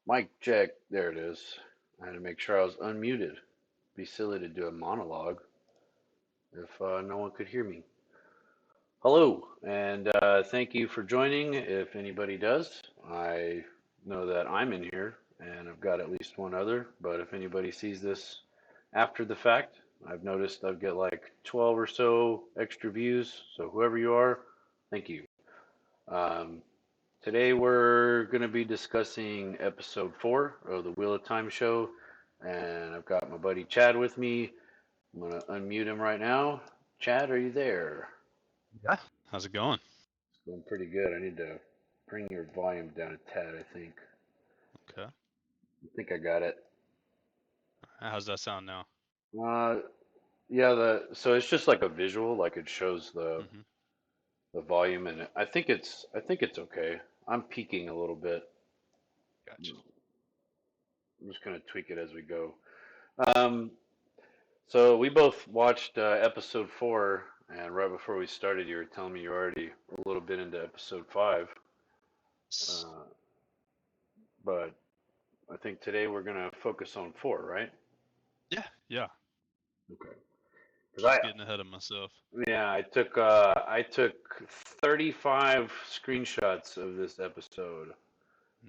Mic check. There it is. I had to make sure I was unmuted. Be silly to do a monologue if no one could hear me. Hello, and thank you for joining. If anybody does, I know that I'm in here, and I've got at least one other. But if anybody sees this after the fact, I've noticed I've got like 12 or so extra views. So whoever you are, thank you. Um, Today we're going to be discussing episode 4 of the Wheel of Time show, and I've got my buddy Chad with me. I'm going to unmute him right now. Chad, are you there? Yeah. How's it going? It's going pretty good. I need to bring your volume down a tad, I think. Okay. I think I got it. How's that sound now? Uh, yeah, so it's just like a visual, like it shows Mm-hmm. the volume, and I think it's okay. I'm peaking a little bit. Gotcha. I'm just going to tweak it as we go. Um, So we both watched episode 4, and right before we started, you were telling me you're already a little bit into episode 5. Uh, but I think today we're gonna focus on 4, right? Yeah, yeah. Okay. Because Just getting ahead of myself. yeah, I took 35 screenshots of this episode,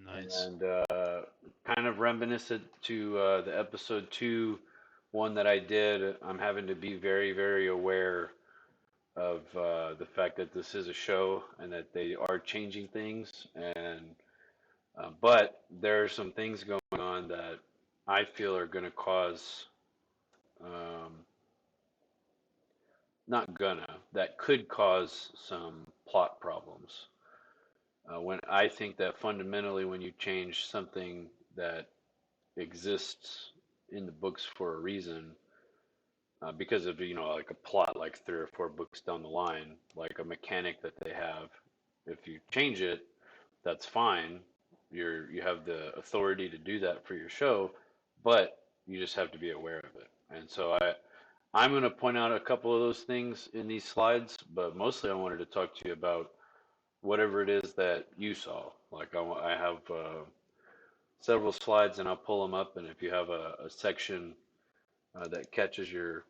Nice. and kind of reminiscent to the episode 2 one that I did. I'm having to be very, very aware of the fact that this is a show and that they are changing things, and but there are some things going on that I feel are going to cause, um, not gonna, that could cause some plot problems. When I think that fundamentally, when you change something that exists in the books for a reason, because of like a plot like 3 or 4 books down the line, like a mechanic that they have, if you change it, that's fine. You have the authority to do that for your show, but you just have to be aware of it. And so I'm going to point out a couple of those things in these slides, but mostly I wanted to talk to you about whatever it is that you saw. Like I have several slides and I'll pull them up, and if you have a section that catches your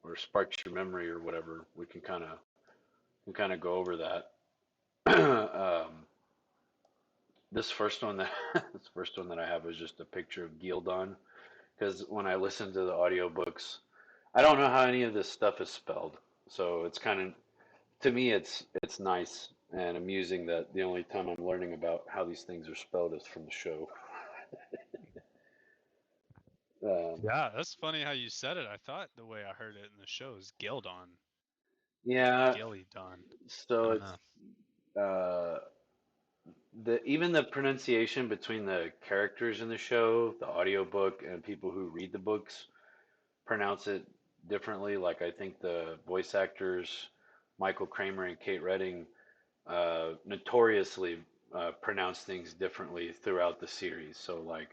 or sparks your memory or whatever, we can kind of go over that. um, This first one that this first one that I have is just a picture of Gildon, because when I listen to the audiobooks, I don't know how any of this stuff is spelled. So it's kind of, to me, it's nice and amusing that the only time I'm learning about how these things are spelled is from the show. Um, Yeah, that's funny how you said it. I thought the way I heard it in the show is Gildon, yeah, Gelidon. I so don't it's know. uh, the even the pronunciation between the characters in the show, the audiobook, and people who read the books pronounce it differently. Like I think the voice actors, Michael Kramer and Kate Redding, notoriously pronounce things differently throughout the series. So like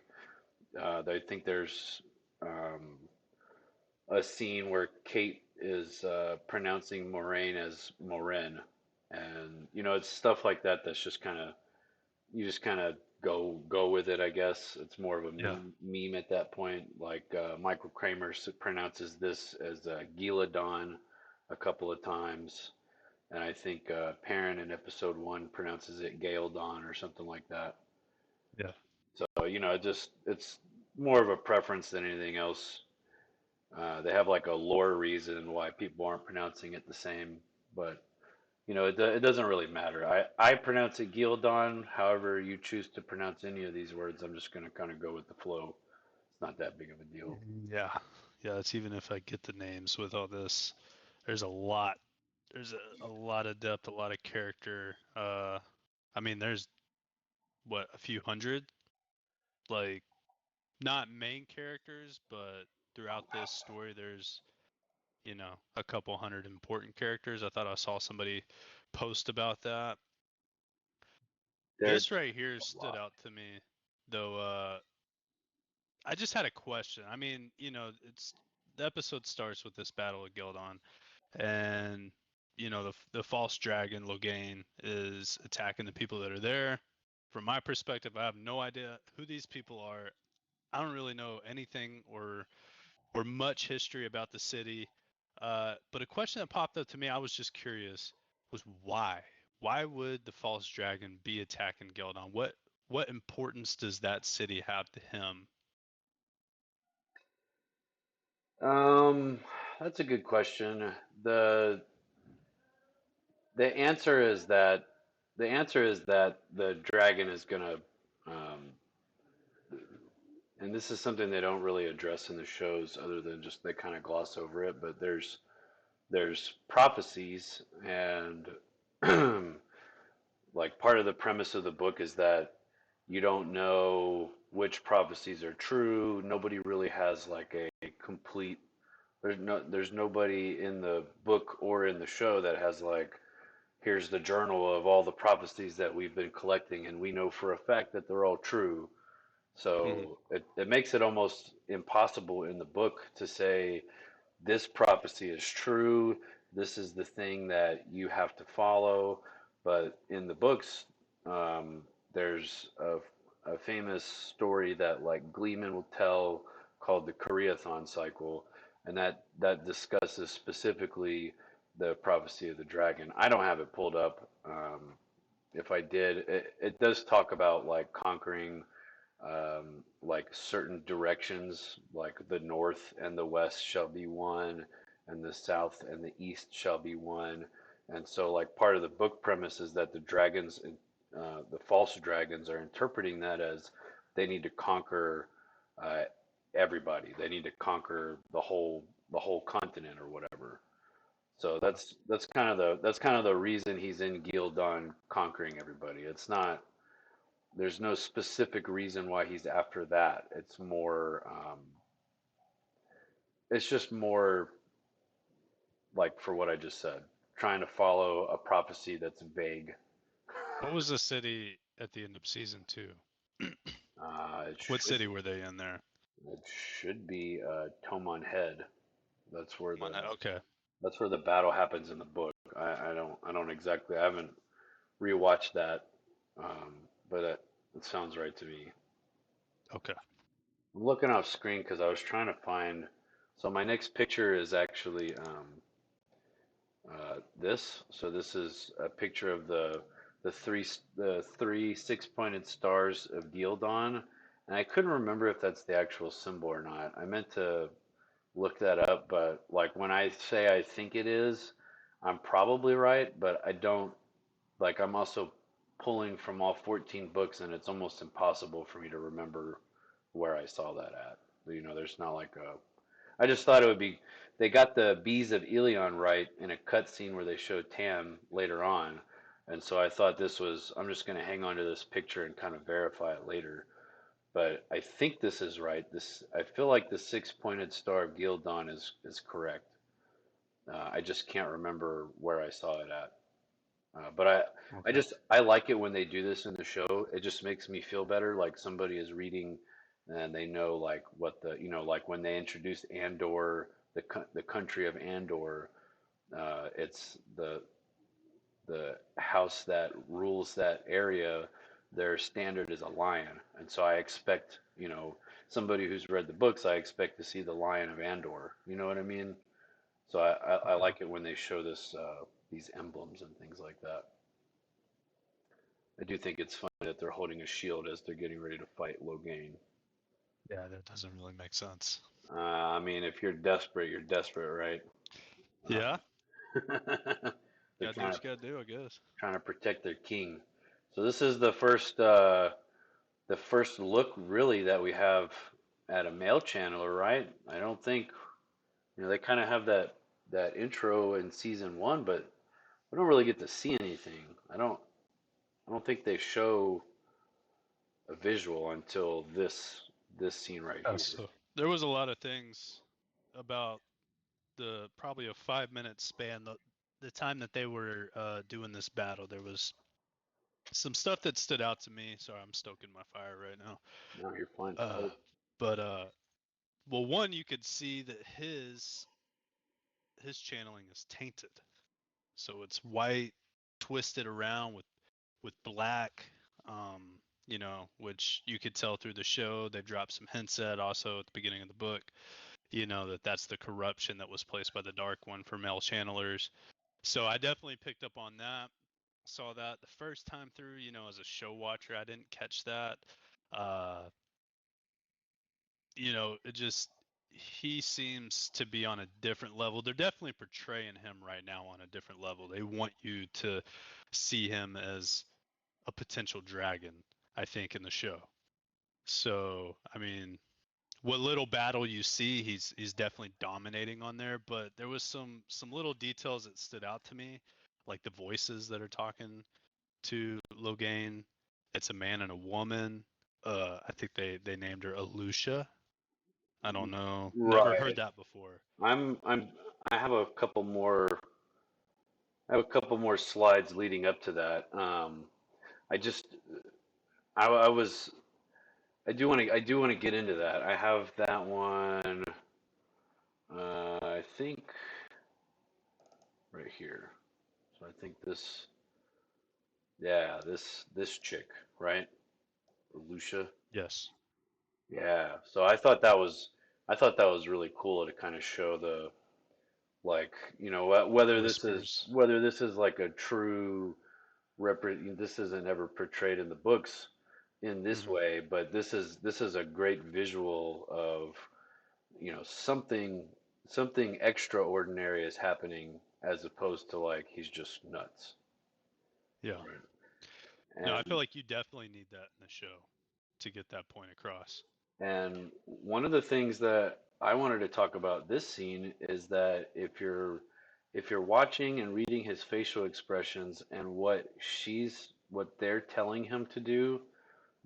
I think there's um, a scene where Kate is pronouncing Moraine as Morin, and it's stuff like that. That's just kind of you just kind of go with it, I guess. It's more of a Yeah. meme at that point. Like Michael Kramer pronounces this as Giladon a couple of times, and I think Perrin in episode 1 pronounces it Gaeldon or something like that. Yeah. So it's more of a preference than anything else. They have like a lore reason why people aren't pronouncing it the same, but it doesn't really matter. I pronounce it Gildon. However you choose to pronounce any of these words, I'm just going to kind of go with the flow. It's not that big of a deal. Yeah. Yeah, it's even if I get the names with all this, there's a lot. There's a lot of depth, a lot of character. I mean, there's what, a few hundred, like not main characters, but throughout this story, there's a couple hundred important characters. I thought I saw somebody post about that. There's This right here a stood lot. out to me, though. I just had a question. I mean, it's the episode starts with this battle of Gildon, and the false dragon Logain is attacking the people that are there. from my perspective, I have no idea who these people are. I don't really know anything or much history about the city. But a question that popped up to me, I was just curious, was why? Why would the false dragon be attacking Geldon? What importance does that city have to him? Um, that's a good question. The the answer is that the answer is that the dragon is gonna, um, and this is something they don't really address in the shows, other than just they kind of gloss over it. But there's prophecies, and like part of the premise of the book is that you don't know which prophecies are true. Nobody really has like a complete. There's nobody in the book or in the show that has like, here's the journal of all the prophecies that we've been collecting, and we know for a fact that they're all true. Mhm. So it makes it almost impossible in the book to say this prophecy is true. This is the thing that you have to follow. But in the books, there's a famous story that like Gleeman will tell called the Koreathon cycle, and that discusses specifically the prophecy of the dragon. I don't have it pulled up. If I did, it does talk about like conquering like certain directions, like the north and the west shall be one, and the south and the east shall be one. And so, like, part of the book premise is that the dragons, the false dragons, are interpreting that as they need to conquer uh, everybody. They need to conquer the whole continent or whatever. So that's kind of the reason he's in Gildan conquering everybody. It's not, there's no specific reason why he's after that. It's just more like for what I just said, trying to follow a prophecy that's vague. What was the city at the end of season two? Uh, it What should city were they in there? it should be Tomon Head. That's where the Okay, that's where the battle happens in the book. I don't exactly, I haven't rewatched that, but it sounds right to me. okay. I'm looking off screen because I was trying to find. So my next picture is actually this. So this is a picture of the three six-pointed stars of Gildan, and I couldn't remember if that's the actual symbol or not. I meant to look that up, but like when I say I think it is, I'm probably right, but I don't, like, I'm also pulling from all 14 books, and it's almost impossible for me to remember where I saw that at. There's not like a, I just thought it would be. They got the bees of Elion right in a cutscene where they showed Tam later on, and so I thought this was. I'm just going to hang on to this picture and kind of verify it later. But I think this is right. I feel like the six-pointed star of Gildan is correct. I just can't remember where I saw it at. Okay. I like it when they do this in the show. It just makes me feel better, like somebody is reading, and they know like what the, like when they introduced Andor, the country of Andor. It's the house that rules that area. Their standard is a lion, and so I expect, somebody who's read the books, I expect to see the Lion of Andor. You know what I mean? So I Okay. like it when they show these emblems and things like that. I do think it's funny that they're holding a shield as they're getting ready to fight Logain. Yeah, that doesn't really make sense. I mean, if you're desperate, right? Yeah, They're gotta do what you gotta do, I guess. trying to protect their king. So this is the first look really that we have at a male channeler, right? I don't think, they kind of have that intro in season one, but we don't really get to see anything. I don't think they show a visual until this scene right here. So there was a lot of things about the probably a 5 minute span, the time that they were doing this battle. There was some stuff that stood out to me. Sorry, I'm stoking my fire right now. No, you're fine. Uh, Smoke. but well, one, you could see that his channeling is tainted, so it's white, twisted around with black. which you could tell through the show. They dropped some hints at also at the beginning of the book, that's the corruption that was placed by the Dark One for male channelers. So I definitely picked up on that. Saw that the first time through, as a show watcher, I didn't catch that. Uh, it just he seems to be on a different level. They're definitely portraying him right now on a different level. They want you to see him as a potential dragon, I think, in the show. So, I mean, what little battle you see, he's definitely dominating on there, but there was some little details that stood out to me, like the voices that are talking to Logain. It's a man and a woman. I think they named her Alusha. I don't know. Never heard Right. that before. I'm I have a couple more I have a couple more slides leading up to that. I just I was I do want to get into that. I have that one. I think right here. So I think this, yeah, this chick, right? Lucia. Yes. Yeah. So I thought that was really cool to kind of show the like Whispers. whether this is like a true this isn't ever portrayed in the books in this Hmm. way, but this is a great visual of something extraordinary is happening as opposed to like he's just nuts. Yeah. Right. No, I And feel like you definitely need that in the show to get that point across. and one of the things that I wanted to talk about this scene is that if you're watching and reading his facial expressions and what they're telling him to do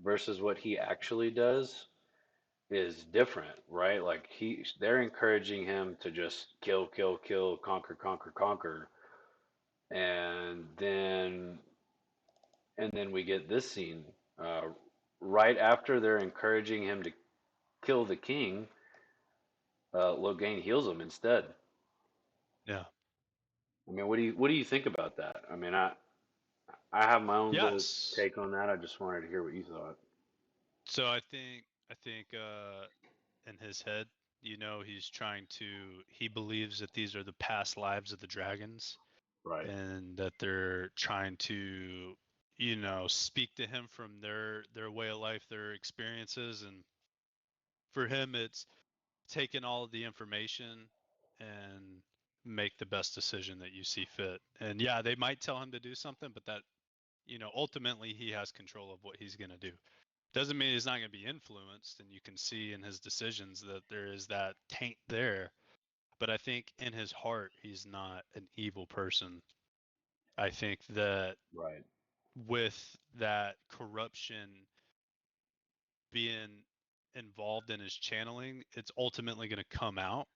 versus what he actually does is different, right? Like they're encouraging him to just kill, kill, kill, conquer, conquer, conquer. And then and then we get this scene right after they're encouraging him to kill the king. Logain heals him instead. Yeah. I mean, what do you think about that? I mean, I have my own little Yes. take on that. I just wanted to hear what you thought. So I think in his head, he's trying to he believes that these are the past lives of the dragons Right, and that they're trying to, speak to him from their way of life, their experiences, and for him it's taking all of the information and make the best decision that you see fit. And yeah, they might tell him to do something, but that, ultimately he has control of what he's going to do. Doesn't mean he's not going to be influenced, and you can see in his decisions that there is that taint there. But I think in his heart, he's not an evil person. I think that right, with that corruption being involved in his channeling, it's ultimately going to come out,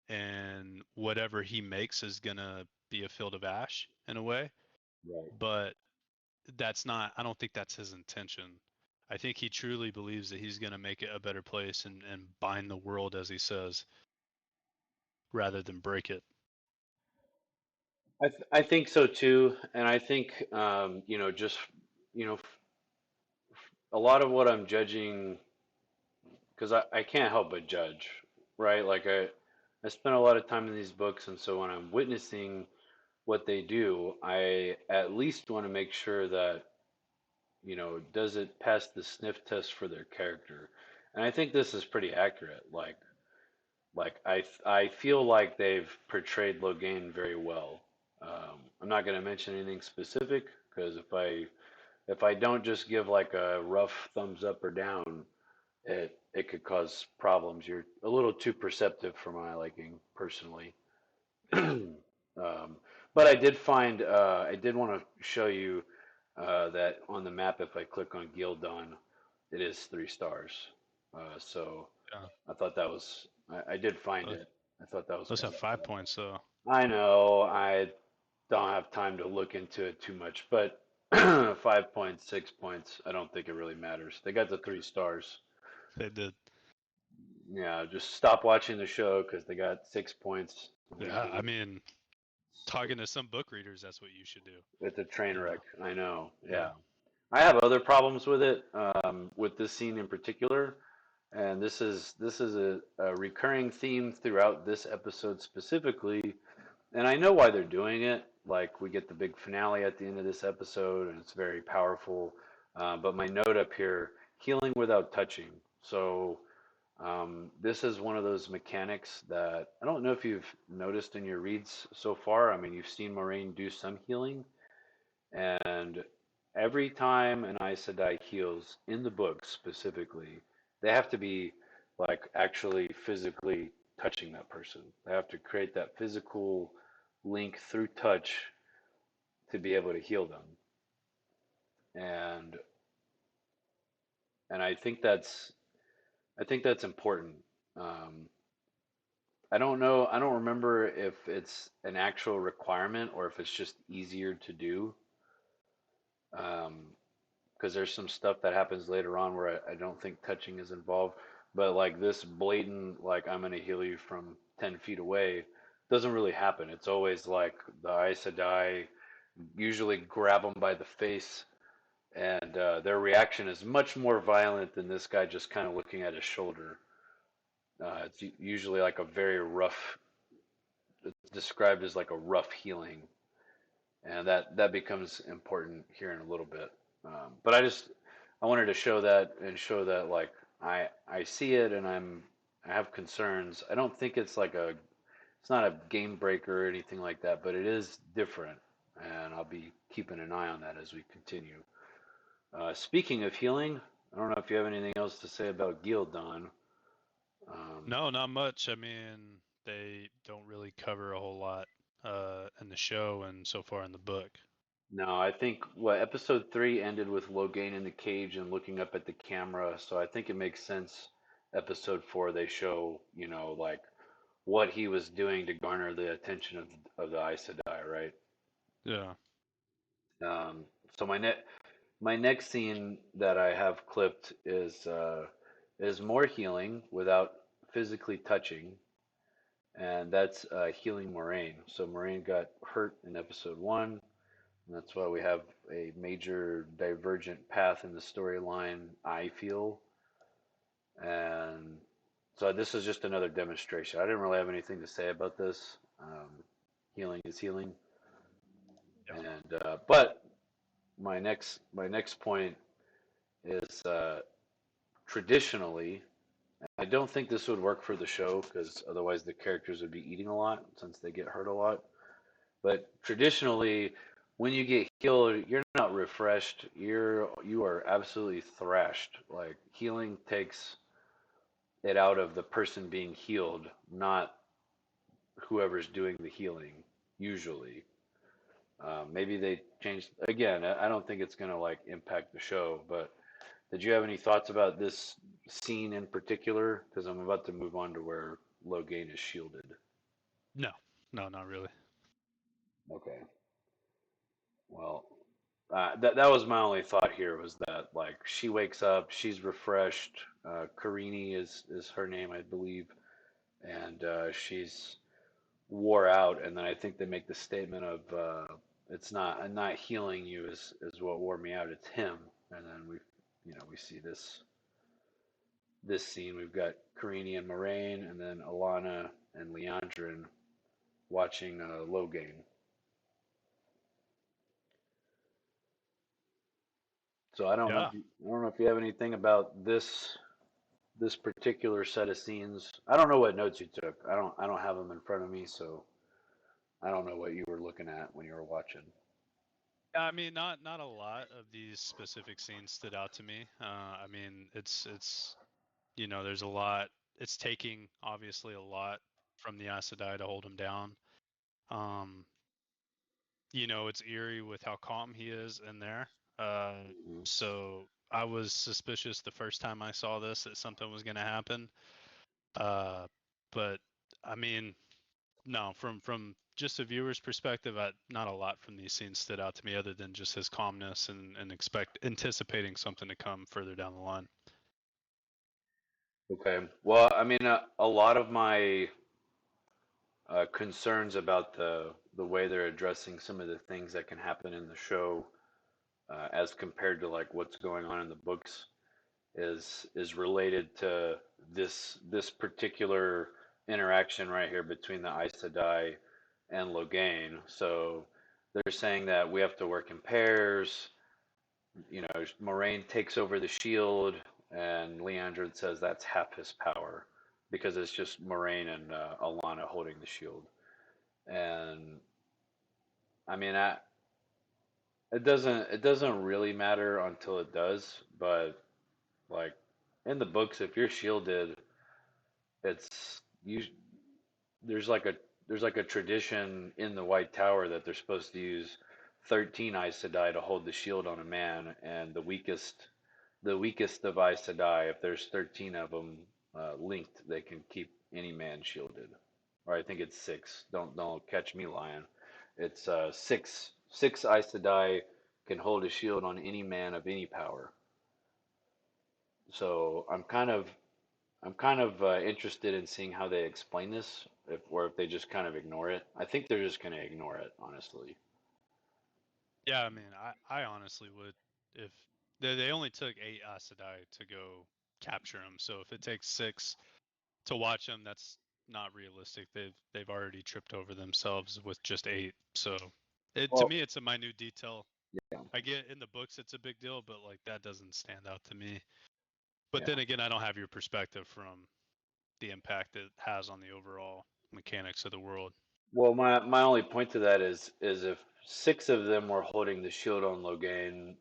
and whatever he makes is going to be a field of ash in a way. right. But that's not, I don't think that's his intention. I think he truly believes that he's going to make it a better place and bind the world, as he says, rather than break it. I think so too, and I think just a lot of what I'm judging because I can't help but judge, right? Like I spent a lot of time in these books, and so when I'm witnessing what they do, I at least want to make sure that does it pass the sniff test for their character? And I think this is pretty accurate. I feel like they've portrayed Logain very well. I'm not going to mention anything specific because if I don't just give like a rough thumbs up or down, it could cause problems. You're a little too perceptive for my liking personally. But I did want to show you that on the map, if I click on Gildan, it is 3 stars. So Yeah. I thought that was, I did find Those, it. I thought that was those kind have of 5 points, though. I know I don't have time to look into it too much, but 5 points, 6 points, I don't think it really matters. They got the 3 stars. They did. Yeah, just stop watching the show because they got 6 points. Yeah. I mean, talking to some book readers, that's what you should do. It's a train You wreck. know. I know. Yeah. Yeah. I have other problems with it, with this scene in particular, and this is a recurring theme throughout this episode specifically. And I know why they're doing it. Like we get the big finale at the end of this episode, and it's very powerful. But my note up here: healing without touching. So this is one of those mechanics that I don't know if you've noticed in your reads so far. I mean, you've seen Moraine do some healing, and every time an Aes Sedai heals in the book specifically, they have to be like actually physically touching that person. They have to create that physical link through touch to be able to heal them. And and I think that's important. Um, I don't know. I don't remember if it's an actual requirement or if it's just easier to do. Because there's some stuff that happens later on where I don't think touching is involved. But like this blatant, like I'm gonna heal you from 10 feet away, doesn't really happen. It's always like the Aes Sedai usually grab them by the face, and their reaction is much more violent than this guy just kind of looking at his shoulder. It's usually like a very rough, it's described as like a rough healing, and that becomes important here in a little bit. But I wanted to show that and show that like I see it and I have concerns. I don't think it's not a game breaker or anything like that, but it is different, and I'll be keeping an eye on that as we continue. Speaking of healing, I don't know if you have anything else to say about Gildan. Um, No, not much. I mean, they don't really cover a whole lot in the show and so far in the book. no, I think what episode three ended with Logain in the cage and looking up at the camera, so I think it makes sense. Episode four, they show like what he was doing to garner the attention of the Aes Sedai, right? Yeah. Um, so my next scene that I have clipped is more healing without physically touching, and that's healing Moraine. So Moraine got hurt in episode one, and that's why we have a major divergent path in the storyline. I feel, and so this is just another demonstration. I didn't really have anything to say about this. Healing is healing, Yeah. and but my next point is traditionally, I don't think this would work for the show because otherwise the characters would be eating a lot since they get hurt a lot. But traditionally, when you get healed, you're not refreshed. You are absolutely thrashed. Like healing takes it out of the person being healed, not whoever's doing the healing. Usually, maybe they changed again. I don't think it's gonna like impact the show, but did you have any thoughts about this scene in particular? Because I'm about to move on to where Logain is shielded. No, no, not really. Okay. Well, that was my only thought here was that like she wakes up, she's refreshed. Karini is her name, I believe, and she's wore out. And then I think they make the statement of it's not I'm not healing you is what wore me out. It's him. And then we see this scene. We've got Karini and Moraine, and then Alana and Leandrin watching Logain. So Yeah. I don't know if you have anything about this particular set of scenes. I don't know what notes you took. I don't have them in front of me, so I don't know what you were looking at when you were watching. I mean, not a lot of these specific scenes stood out to me. I mean, it's there's a lot. It's taking obviously a lot from the Aes Sedai to hold him down. Um, it's eerie with how calm he is in there. Uh, Mhm. so I was suspicious the first time I saw this that something was going to happen. Uh, but I mean, no, from just a viewer's perspective, not a lot from these scenes stood out to me other than just his calmness and anticipating something to come further down the line. Okay. Well, I mean, a lot of my concerns about the way they're addressing some of the things that can happen in the show as compared to like what's going on in the books is related to this particular interaction right here between the Aes Sedai and Loghain. So they're saying that we have to work in pairs. You know, Moraine takes over the shield, and Leandrin says that's half his power because it's just Moraine and Alana holding the shield. And I mean, it doesn't really matter until it does, but like in the books, if you're shielded, it's you. There's like a there's like a tradition in the White Tower that they're supposed to use 13 Aes Sedai to hold the shield on a man, and the weakest of Aes Sedai, if there's 13 of them linked, they can keep any man shielded. Or I think it's six. Don't catch me lying. It's six Aes Sedai can hold a shield on any man of any power. So I'm kind of interested in seeing how they explain this, if they just kind of ignore it. I think they're just going to ignore it, honestly. Yeah, I mean, I honestly would if they only took 8 Aes Sedai to go capture him. So if it takes 6 to watch them, that's not realistic. They've already tripped over themselves with just 8. So it to Well, me it's a minute detail. yeah, I get in the books it's a big deal, but like that doesn't stand out to me. But yeah. then again, I don't have your perspective from the impact it has on the overall mechanics of the world. Well, my only point to that is if six of them were holding the shield on Logain,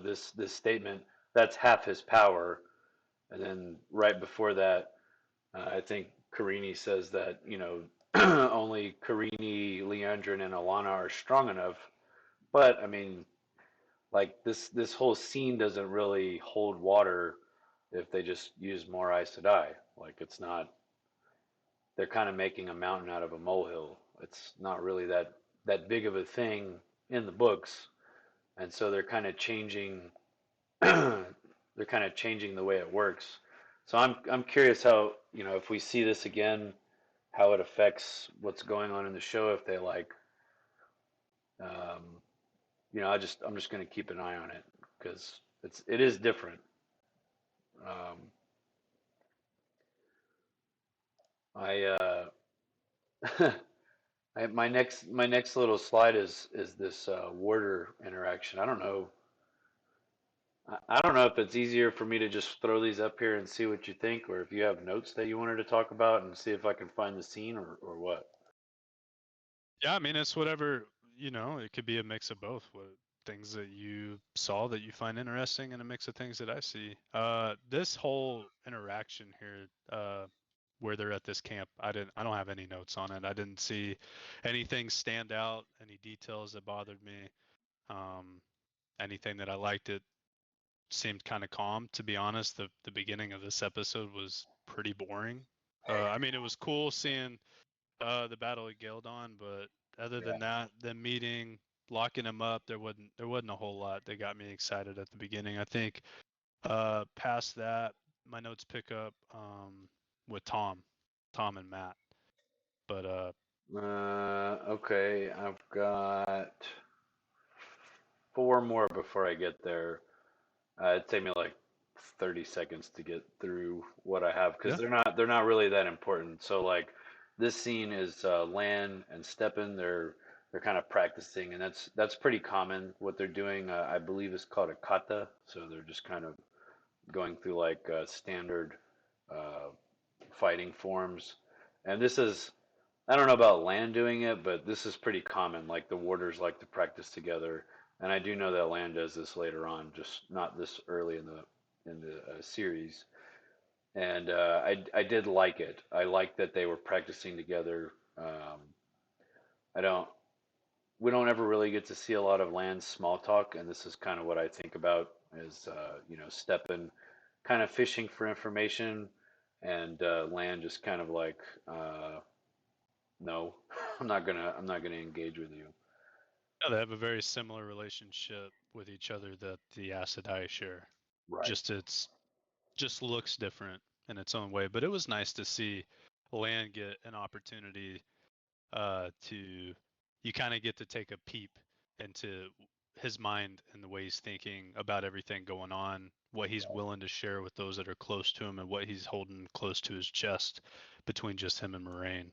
this statement that's half his power, and then right before that, I think Carini says that only Carini, Leandrin, and Alana are strong enough. But I mean, like this whole scene doesn't really hold water if they just use more Aes Sedai. Like it's not. They're kind of making a mountain out of a molehill. It's not really that big of a thing in the books, and so they're kind of changing. They're kind of changing the way it works. So I'm curious how if we see this again, how it affects what's going on in the show. If they like, um, I'm just going to keep an eye on it because it is different. Um, I my next little slide is this warder interaction. I don't know if it's easier for me to just throw these up here and see what you think, or if you have notes that you wanted to talk about and see if I can find the scene or what. Yeah, I mean it's whatever, it could be a mix of both. What things that you saw that you find interesting and a mix of things that I see. This whole interaction here, where they're at this camp, I don't have any notes on it. I didn't see anything stand out, any details that bothered me. Um, Anything that I liked. It seemed kind of calm, to be honest. The beginning of this episode was pretty boring. I mean, it was cool seeing the battle at Geldon, but other Yeah. than that, them meeting, locking him up, there wasn't a whole lot that got me excited at the beginning. I think past that, my notes pick up with Tom and Matt. But Okay, I've got four more before I get there. It'd take me like 30 seconds to get through what I have because yeah, they're not really that important. So like this scene is Lan and Stepan. They're kind of practicing, and that's pretty common. What they're doing, I believe, is called a kata. So they're just kind of going through like standard uh, fighting forms. And this is, I don't know about Lan doing it, but this is pretty common. Like the warders like to practice together, and I do know that Lan does this later on, just not this early in the series. And I did like it. I like that they were practicing together. I don't we don't ever really get to see a lot of Lan's small talk, and this is kind of what I think about is Steppen kind of fishing for information, and Lan just kind of like no, I'm not gonna engage with you. yeah, they have a very similar relationship with each other that the Aes Sedai share. Right. Just looks different in its own way. But it was nice to see Lan get an opportunity to you kind of get to take a peep into his mind and the way he's thinking about everything going on, what he's willing to share with those that are close to him, and what he's holding close to his chest between just him and Moraine.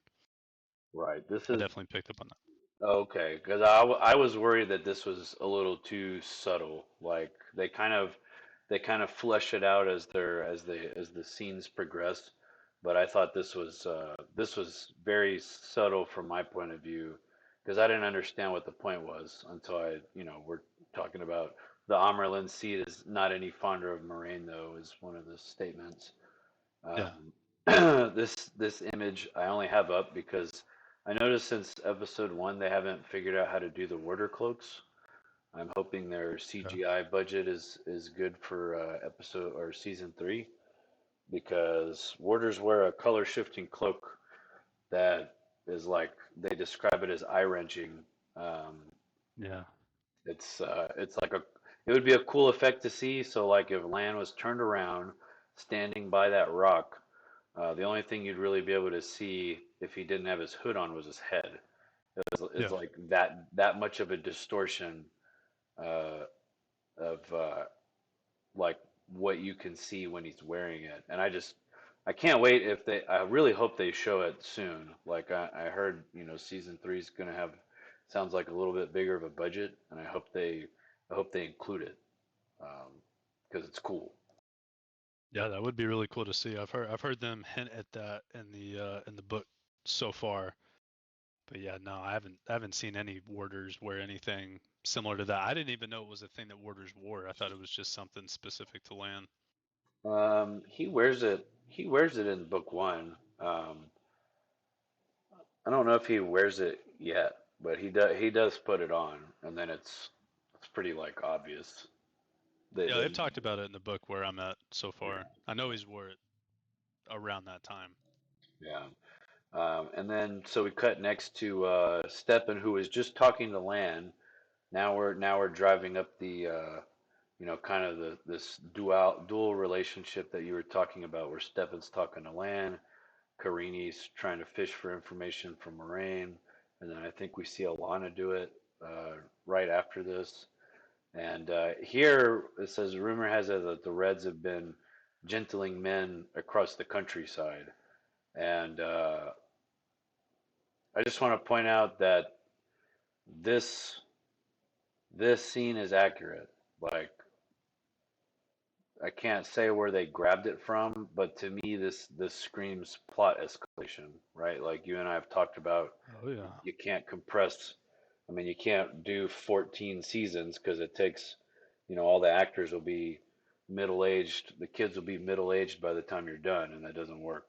Right. This I is definitely picked up on that. okay, because I was worried that this was a little too subtle. Like they kind of flesh it out as as the scenes progress. But I thought this was very subtle from my point of view because I didn't understand what the point was until we're talking about the Amerlin seed is not any fonder of Moraine though is one of the statements. Yeah, Um, this image I only have up because I noticed since episode one they haven't figured out how to do the warder cloaks. I'm hoping their okay. CGI budget is good for episode or season three because warders wear a color shifting cloak that is like they describe it as eye wrenching. Um, Yeah, it's like a it would be a cool effect to see. So like if Lan was turned around, standing by that rock, the only thing you'd really be able to see if he didn't have his hood on was his head. It's yeah, like that much of a distortion uh, of like what you can see when he's wearing it. And I can't wait if they. I really hope they show it soon. Like I heard, season three is gonna have sounds like a little bit bigger of a budget, and I hope they include it because it's cool. yeah. That would be really cool to see. I've heard them hint at that in the book so far. But yeah, no, I haven't seen any warders wear anything similar to that. I didn't even know it was a thing that warders wore. I thought it was just something specific to land. He wears it. He wears it in book one. I don't know if he wears it yet, but he does put it on, and then it's pretty like obvious. Yeah, They they've talked about it in the book where I'm at so yeah far. I know he's wore it around that time. yeah. And then so we cut next to Stepan, who was just talking to Lan. Now we're driving up the kind of this dual relationship that you were talking about, where Stepan's talking to Lan, Karini's trying to fish for information from Moraine, and then I think we see Alana do it right after this. And here it says rumor has it that the Reds have been gentling men across the countryside, and I just want to point out that this this scene is accurate. Like I can't say where they grabbed it from, but to me this screams plot escalation, right? Like you and I have talked about, Oh yeah. you can't compress. I mean, you can't do 14 seasons because it takes, all the actors will be middle aged. The kids will be middle aged by the time you're done, and that doesn't work.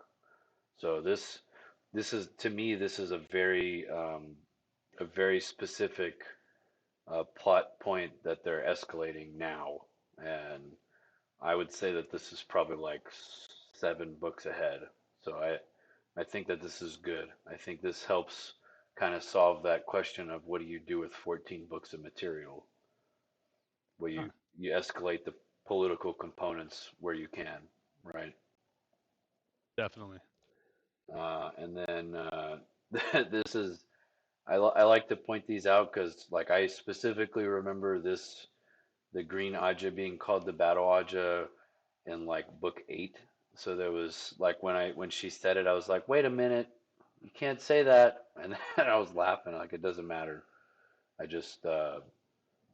So this is to me this is a very specific plot point that they're escalating now, and I would say that this is probably like 7 books ahead. So I think that this is good. I think this helps kind of solve that question of what do you do with 14 books of material, where Huh, you escalate the political components where you can, right? definitely. And then this is I like to point these out because like I specifically remember this the Green Aja being called the Battle Aja in like book 8. So there was like when she said it, I was like, wait a minute, you can't say that, and then I was laughing like it doesn't matter. I just the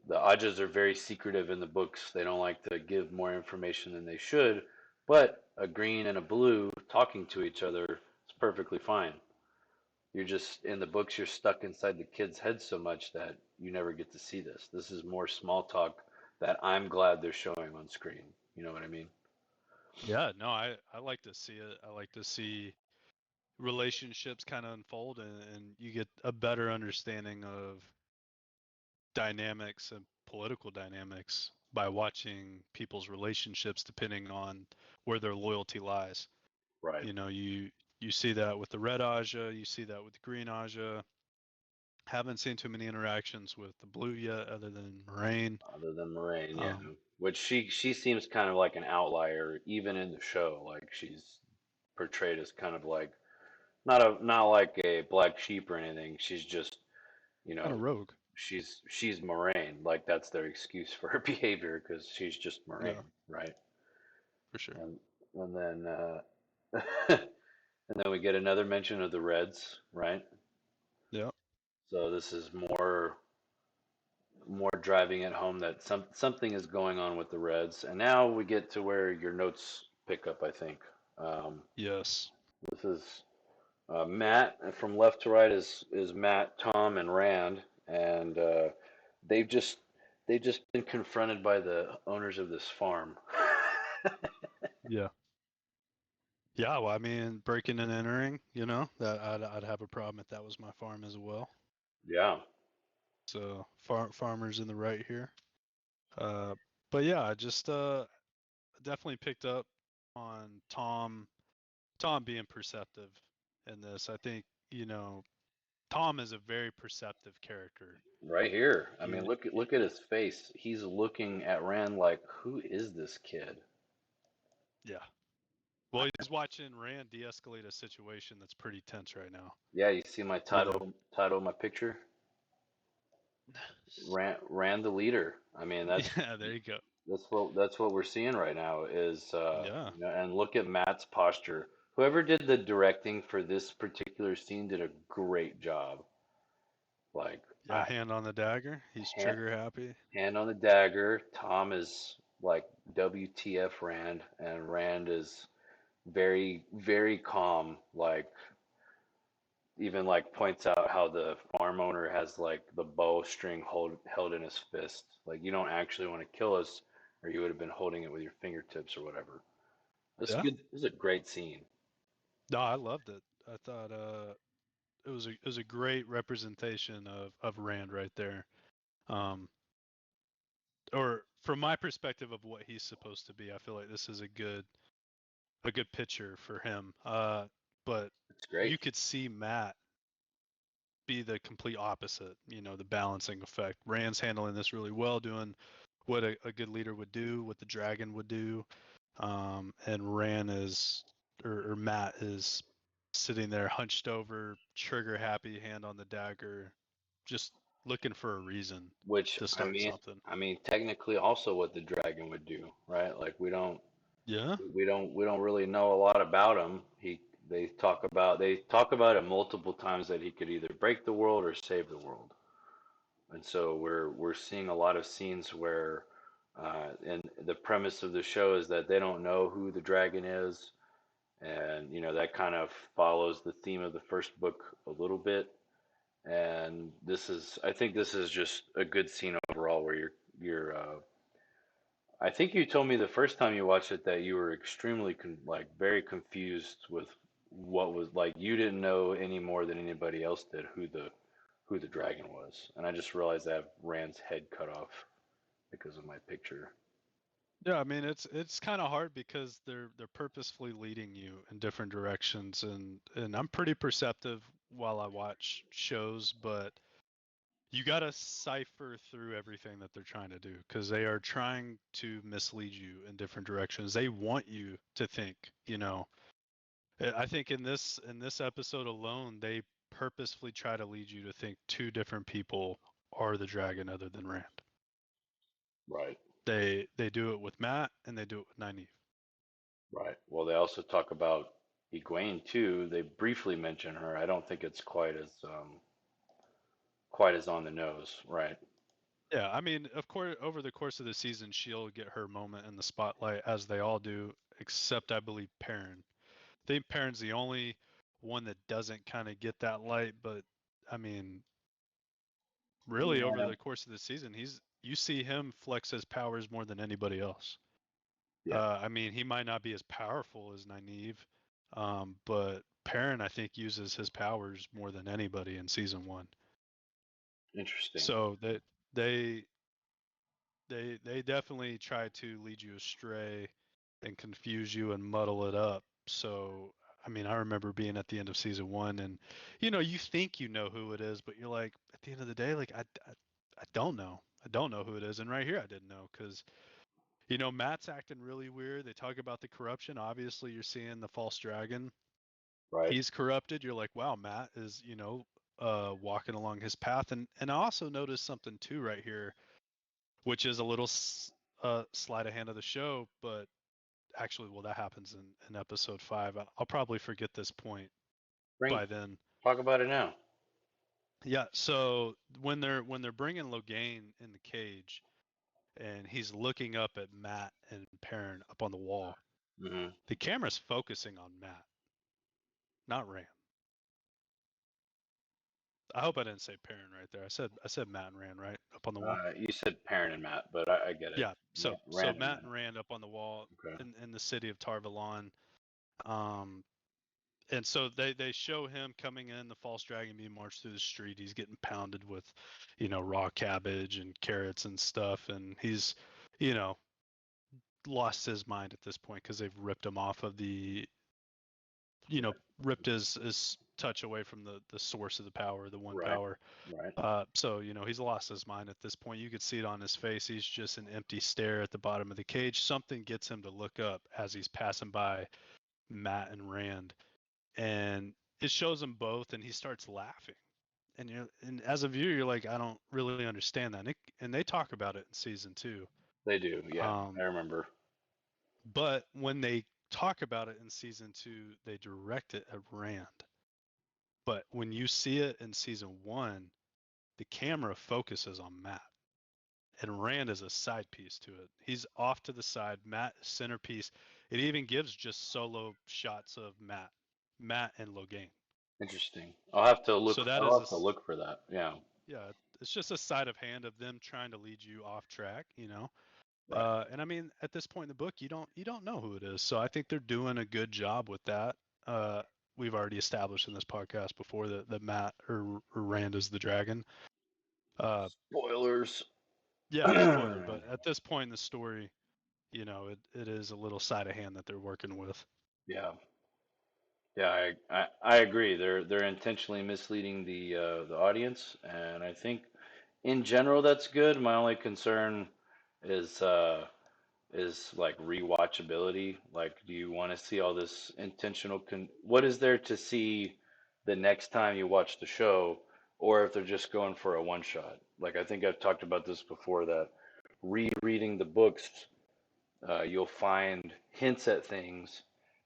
Ajas are very secretive in the books. They don't like to give more information than they should, but a green and a blue talking to each other is perfectly fine. You're just in the books, you're stuck inside the kid's head so much that you never get to see this. This is more small talk that I'm glad they're showing on screen. You know what I mean? Yeah, no, I like to see it. I like to see relationships kind of unfold, and you get a better understanding of dynamics and political dynamics by watching people's relationships depending on where their loyalty lies. Right. You know, you see that with the red Aja, you see that with the green Aja. Haven't seen too many interactions with the blue yet, other than Moraine. Other than Moraine, yeah. Um, Which she seems kind of like an outlier, even in the show. Like she's portrayed as kind of like not like a black sheep or anything. She's just, you kind know, of rogue. she's Moraine. Like that's their excuse for her behavior because she's just Yeah, Moraine, right? for sure. And and then and then we get another mention of the Reds, right? Yeah, So this is more driving it home that something is going on with the Reds. And now we get to where your notes pick up, I think. Um, yes, this is Matt from left to right is Matt, Tom, and Rand, and they've just they've just been confronted by the owners of this farm. yeah, yeah. Well, I mean, breaking and entering, that I'd have a problem if that was my farm as well. Yeah, So farmers in the right here. Uh, but yeah, I just definitely picked up on Tom being perceptive in this. I think Tom is a very perceptive character. right here. I mean, He, look at his face. He's looking at Rand like, who is this kid? yeah. Well, he's watching Rand de-escalate a situation that's pretty tense right now. Yeah, you see my You know. title of my picture? Rand the leader. I mean, Yeah, there you go. that's what we're seeing right now is Yeah. and look at Matt's posture. Whoever did the directing for this particular scene did a great job. Like Yeah, hand on the dagger. He's hand, trigger happy. hand on the dagger. Tom is like WTF Rand, and Rand is very calm. Like even like points out how the farm owner has like the bowstring held in his fist. Like you don't actually want to kill us, or you would have been holding it with your fingertips or whatever. That's Yeah. good. This is a great scene. No, I loved it. I thought it was a great representation of Rand right there. Um, or from my perspective of what he's supposed to be, I feel like this is a good picture for him. But It's you great. could see Matt be the complete opposite. The balancing effect. Rand's handling this really well, doing what a good leader would do, what the dragon would do, and Rand is or Matt is sitting there hunched over, trigger happy, hand on the dagger, just looking for a reason Which to start something. I mean, technically also what the dragon would do, right? Like Yeah, we don't really know a lot about him. They talk about it multiple times that he could either break the world or save the world. And so we're seeing a lot of scenes where, and the premise of the show is that they don't know who the dragon is, and that kind of follows the theme of the first book a little bit. And I think this is just a good scene overall, where you're. I think you told me the first time you watched it that you were extremely like very confused with what was like you didn't know any more than anybody else did who the dragon was, and I just realized I have Rand's head cut off because of my picture. yeah. I mean, it's kind of hard because they're purposefully leading you in different directions, and I'm pretty perceptive while I watch shows, but you got to cipher through everything that they're trying to do because they are trying to mislead you in different directions. They want you to think. I think in this episode alone, they purposefully try to lead you to think two different people are the dragon other than Rand. Right, They do it with Matt and they do it with Nynaeve. right. Well, they also talk about Egwene too. They briefly mention her. I don't think it's quite as on the nose, right? Yeah, I mean, of course, over the course of the season, she'll get her moment in the spotlight as they all do, except I believe Perrin. I think Perrin's the only one that doesn't kind of get that light, but I mean, really over Yeah, the course of the season, you see him flex his powers more than anybody else. yeah. I mean, he might not be as powerful as Nynaeve, but Perrin, I think, uses his powers more than anybody in season one. Interesting. So they they definitely try to lead you astray and confuse you and muddle it up. So I mean, I remember being at the end of season one, and you think you know who it is, but you're like, at the end of the day, like I don't know. I don't know who it is. And right here, I didn't know because Matt's acting really weird. They talk about the corruption. Obviously, you're seeing the false dragon. Right. He's corrupted. You're like, wow, Matt is walking along his path. And I also noticed something too right here, which is a little sleight of hand of the show, but actually, well, that happens in episode 5. I'll probably forget this point Bring by then. talk about it now. Yeah, so when they're bringing Logain in the cage and he's looking up at Matt and Perrin up on the wall, Hmm. the camera's focusing on Matt, not Rand. I hope I didn't say Perrin right there. I said Matt and Rand right up on the wall. You said Perrin and Matt, but I get it. Yeah, so Rand and Matt Matt. and Rand up on the wall Okay. in the city of Tarvalon. Um, and so they show him coming in, the false dragon being marched through the street. He's getting pounded with, raw cabbage and carrots and stuff, and he's, you know, lost his mind at this point because they've ripped him off of the, ripped his touch away from the source of the power, the one Right. power. Right. So he's lost his mind at this point. You could see it on his face. He's just an empty stare at the bottom of the cage. Something gets him to look up as he's passing by Matt and Rand, and it shows him both, and he starts laughing. And as a viewer, you're like, I don't really understand that. And they talk about it in season 2. They do. Yeah, I Um, remember. but when they talk about it in season 2, they direct it at Rand. But when you see it in season 1, the camera focuses on Matt. And Rand is a side piece to it. He's off to the side. Matt is centerpiece. It even gives just solo shots of Matt and Logain. Interesting. I'll have to So look. that is I'll a have to look for that. Yeah. yeah, it's just a side of hand of them trying to lead you off track. Right. And I mean, at this point in the book, you don't know who it is. So I think they're doing a good job with that. Uh, we've already established in this podcast before that Matt or Rand is the dragon. Uh, Spoilers. yeah, spoiler. But at this point in the story, it is a little side of hand that they're working with. Yeah. Yeah, I agree. They're intentionally misleading the audience, and I think in general that's good. My only concern is like rewatchability. Like, do you want to see all this intentional what is there to see the next time you watch the show, or if they're just going for a one shot? Like, I think I've talked about this before that rereading the books, you'll find hints at things.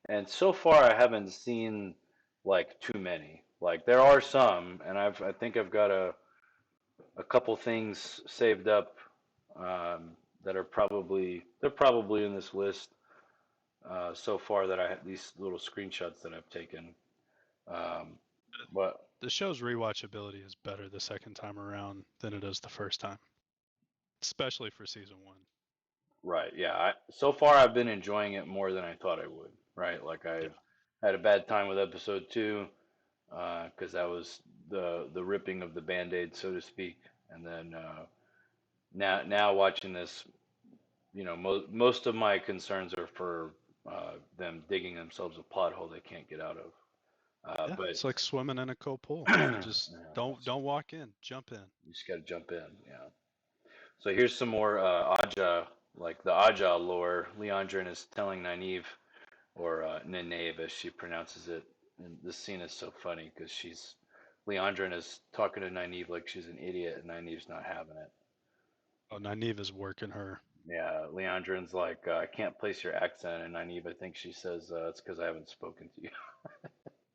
And so far, I haven't seen like too many. Like, there are some, and I think I've got a couple things saved up, that are they're probably in this list, so far, that I have these little screenshots that I've taken. Um, but The show's rewatchability is better the second time around than it is the first time, especially for season 1. right, yeah. So far, I've been enjoying it more than I thought I would. Right, like Yeah. I've had a bad time with episode 2, because that was the ripping of the band-aid, so to speak. And then, now watching this, most of my concerns are for, them digging themselves a pothole they can't get out of. Yeah, But it's like swimming in a cold pool. You just yeah, don't walk in, jump in. you just got to jump in. Yeah. So here's some more, Aja, like the Aja lore. Leandrin is telling Nynaeve, or Nynaeve as she pronounces it. And this scene is so funny because Leandrin is talking to Nynaeve like she's an idiot, and Nynaeve's not having it. Oh, Nynaeve is working her. Yeah, Leandrin's like, I can't place your accent, and Nynaeve, I think she says, it's because I haven't spoken to you.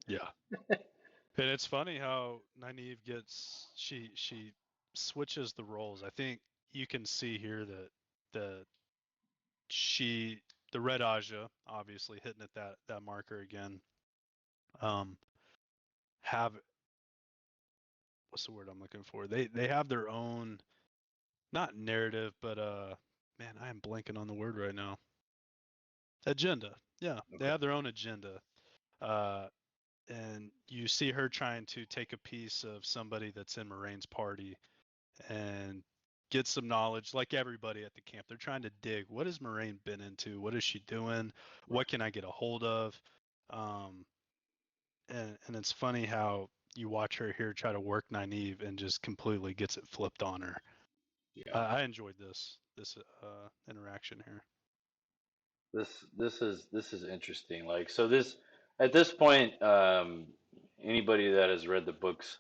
Yeah. And it's funny how Nynaeve she switches the roles. I think you can see here that the she the red Aja obviously hitting at that marker again. Um have what's the word I'm looking for? They have their own, not narrative, but man, I am blanking on the word right now. Agenda. Yeah, they Okay. have their own agenda. Uh and you see her trying to take a piece of somebody that's in Moraine's party and get some knowledge, like everybody at the camp. They're trying to dig, what has Moraine been into? What is she doing? Right. What can I get a hold of? Um, and it's funny how you watch her here try to work Nynaeve and just completely gets it flipped on her. Yeah. I enjoyed this interaction here. This is interesting. Like, so this at this point, anybody that has read the books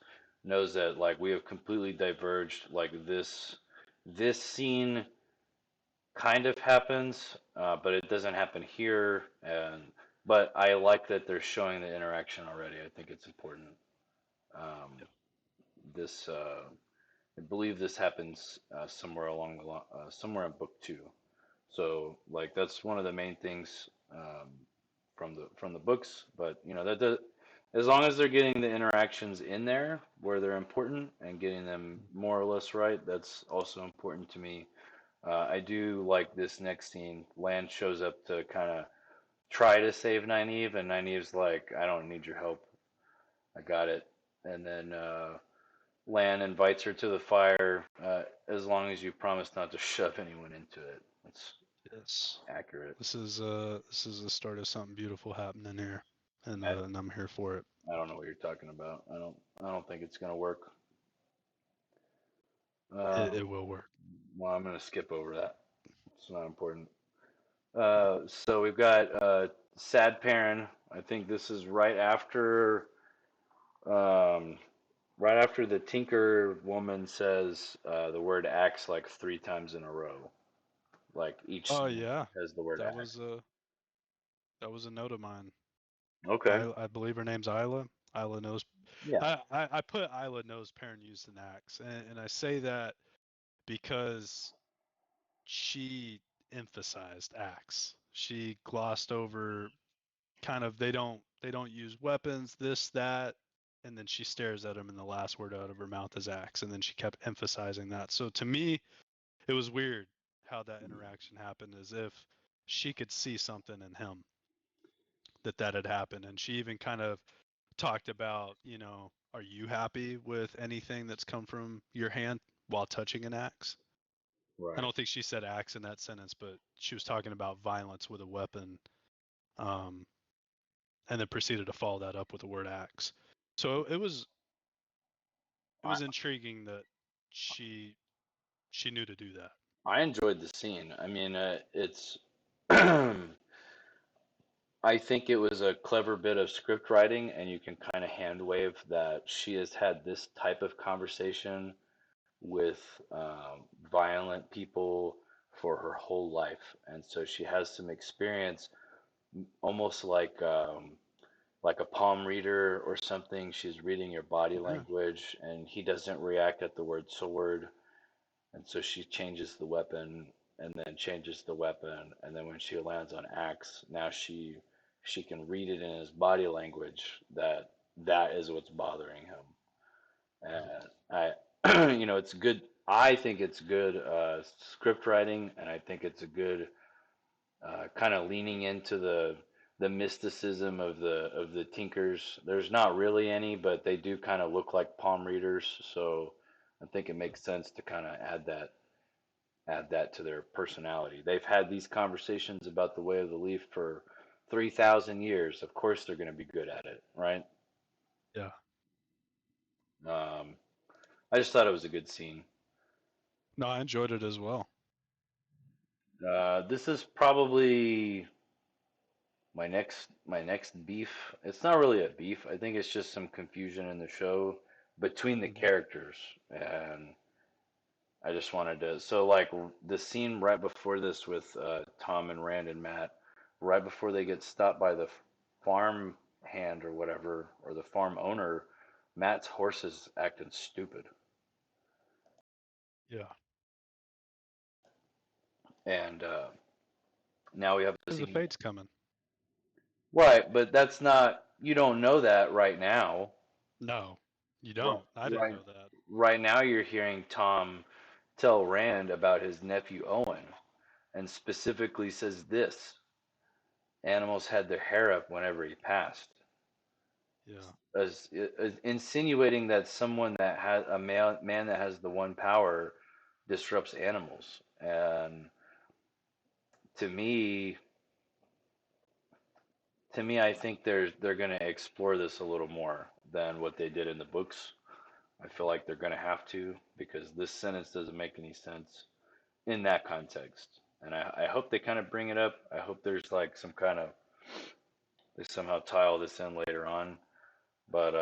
knows that like we have completely diverged. Like this scene kind of happens, but it doesn't happen here. And but I like that they're showing the interaction already. I think it's important. Um, Yeah. this I believe this happens somewhere along somewhere in book two. So like that's one of the main things from the books. But you know that as long as they're getting the interactions in there where they're important and getting them more or less right, that's also important to me. I do like this next scene. Lan shows up to kind of try to save Nynaeve, and Nynaeve's like, "I don't need your help. I got it." And then Lan invites her to the fire as long as you promise not to shove anyone into it. That's Yes. accurate. This is the start of something beautiful happening here, and I'm here for it. I don't know what you're talking about. I don't think it's gonna work. It Um, will work. well, I'm gonna skip over that. It's not important. So we've got Sad Perrin. I think this is um, right after the Tinker woman says the word axe like three times in a row. Like each Oh scene yeah, has the word that axe. was a that was a note of mine. Okay. I believe her name's Isla. Isla knows. Yeah. I put Isla knows Perrin used an axe, and I say that because she emphasized axe. She glossed over kind of they don't use weapons, this that, and then she stares at him, and the last word out of her mouth is axe, and then she kept emphasizing that. So to me, it was weird how that interaction happened, as if she could see something in him that had happened, and she even kind of talked about, are you happy with anything that's come from your hand while touching an axe? I Right. don't think she said axe in that sentence, but she was talking about violence with a weapon, um, and then proceeded to follow that up with the word axe. So it I was intriguing that she she knew to do that. I enjoyed the scene. I mean, it's I think it was a clever bit of script writing, and you can kind of hand wave that she has had this type of conversation with violent people for her whole life, and so she has some experience, almost like a palm reader or something. She's reading your body Yeah, language, and he doesn't react at the word sword, and so she changes the weapon and then changes the weapon, and then when she lands on axe, now she can read it in his body language that that is what's bothering him. yeah, And I it's good. I think it's good script writing, and I think it's a good kind of leaning into the mysticism of the Tinkers. There's not really any, but they do kind of look like palm readers, so I think it makes sense to kind of add that to their personality. They've had these conversations about the way of the leaf for 3,000 years. Of course, they're going to be good at it, right? yeah. Um, I just thought it was a good scene. No, I enjoyed it as well. This is probably my next beef. It's not really a beef. I think it's just some confusion in the show between the Mhm. characters, and I just wanted to. So like the scene right before this with Tom and Rand and Matt, right before they get stopped by the farm hand or whatever, or the farm owner, Matt's horse is acting stupid, Yeah, and now we have the because the scene. fate's coming. Right, but that's not. You don't know that right now. No, you Right, don't. I didn't right, know that. right now you're hearing Tom tell Rand about his nephew Owen, and specifically says this: animals had their hair up whenever he passed, Yeah, as insinuating that someone that has a man that has the one power disrupts animals. And to me, I think they're going to explore this a little more than what they did in the books. I feel like they're going to have to because this sentence doesn't make any sense in that context. And I hope they kind of bring it up. I hope there's like some kind of they somehow tie all this in later on. But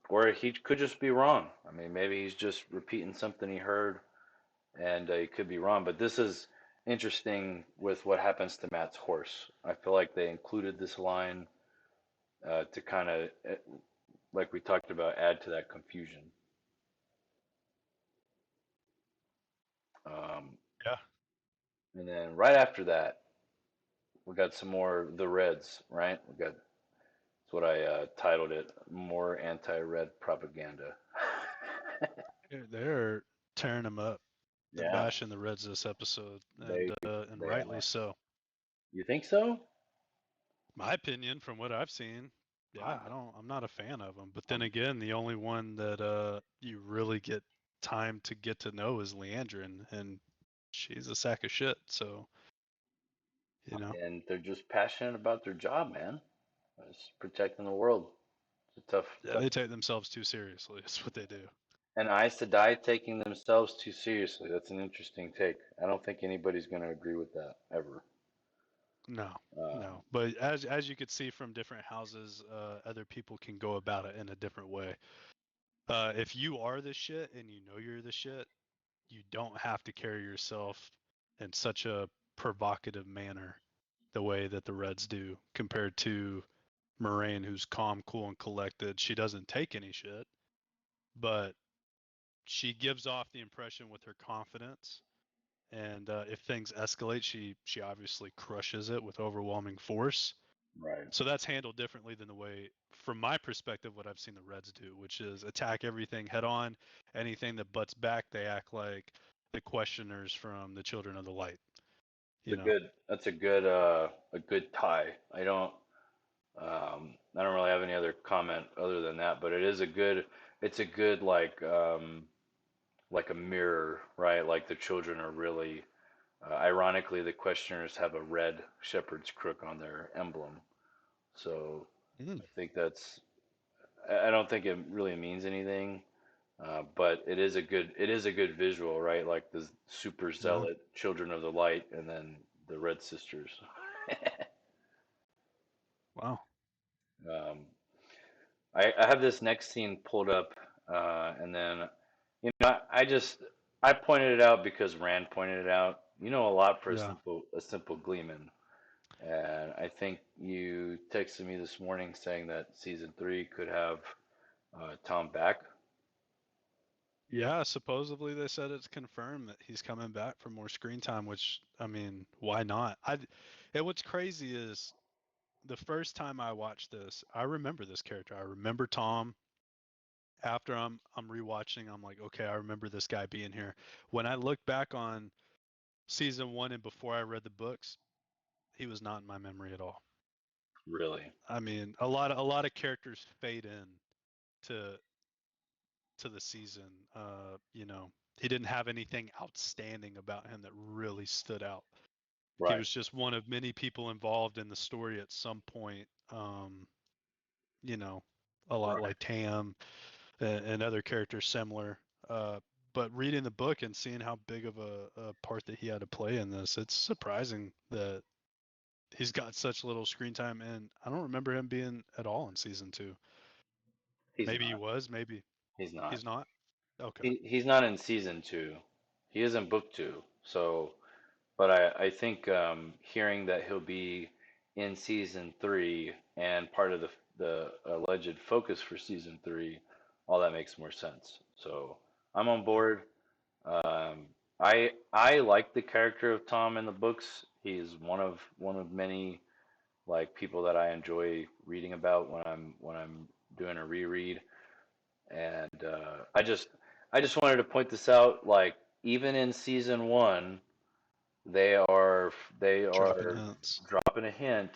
or he could just be wrong. I mean, maybe he's just repeating something he heard, and he could be wrong. But this is interesting with what happens to Matt's horse. I feel like they included this line to kind of, like we talked about, add to that confusion. Um, Yeah. and then right after that, we got some more the Reds, right? We got that's what I titled it, more anti-red propaganda. They're tearing them up. They're Yeah, bashing the Reds this episode, they and they rightly are. so. You think so? My opinion, from what I've seen, yeah, I'm, I'm not a fan of them. But then I'm again, the only one that you really get time to get to know is Leandrin, and she's a sack of shit. So you know, and they're just passionate about their job, man. It's protecting the world. It's a tough, yeah, tough. they take themselves too seriously. That's what they do. And Aes Sedai taking themselves too seriously. That's an interesting take. I don't think anybody's going to agree with that ever. No, Um, no. But as you could see from different houses, other people can go about it in a different way. If you are the shit and you know you're the shit, you don't have to carry yourself in such a provocative manner the way that the Reds do compared to Moraine, who's calm, cool, and collected. She doesn't take any shit, but she gives off the impression with her confidence. And if things escalate, she obviously crushes it with overwhelming force. right. So that's handled differently than the way, from my perspective, what I've seen the Reds do, which is attack everything head on. Anything that butts back, they act like the questioners from the Children of the Light. You It's a know. good. That's a good tie. I don't really have any other comment other than that, but it is a good. It's a good like a mirror, right? Like the children are really. Ironically, the questioners have a red shepherd's crook on their emblem. So Mm, I think that's. I don't think it really means anything, but it is a good visual, right? Like the super yeah. zealot children of the light, and then the red sisters. Wow. um, I have this next scene pulled up, and then I just I pointed it out because Rand pointed it out. You know a lot for Yeah. a simple gleeman, and I think you texted me this morning saying that season 3 could have Tom back. Yeah, supposedly they said it's confirmed that he's coming back for more screen time, which I mean, why not? And what's crazy is the first time I watched this, I remember this character. I remember Tom. After I'm rewatching, I'm like, okay, I remember this guy being here. When I look back on season 1 and before I read the books, he was not in my memory at all. Really, I mean, a lot of characters fade in to the season. He didn't have anything outstanding about him that really stood out. He right, was just one of many people involved in the story at some point. You know, a lot right. like Tam and other characters similar. Uh, but reading the book and seeing how big of a part that he had to play in this, it's surprising that he's got such little screen time. And I don't remember him being at all in season 2. He's Maybe he not. was. Maybe He's not. he's not. Okay. He's not in season 2. He is in book 2. So, but I think hearing that he'll be in season 3 and part of the alleged focus for season 3, all that makes more sense. So I'm on Yeah. board. I like the character of Tom in the books. He's one of many like people that I enjoy reading about when I'm doing a reread. And I just wanted to point this out. Like even in season 1, they are they Dropping are hints. dropping a hint,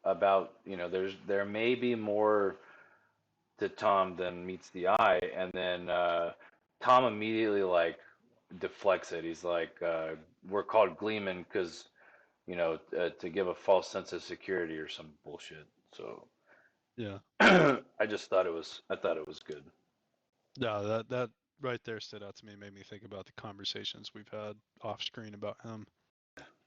about there may be more to Tom than meets the eye, and then Tom immediately like deflects it. He's like, "We're called Gleeman because to give a false sense of security or some bullshit." So Yeah. I thought it was good. No, that right there stood out to me, made me think about the conversations we've had off screen about him.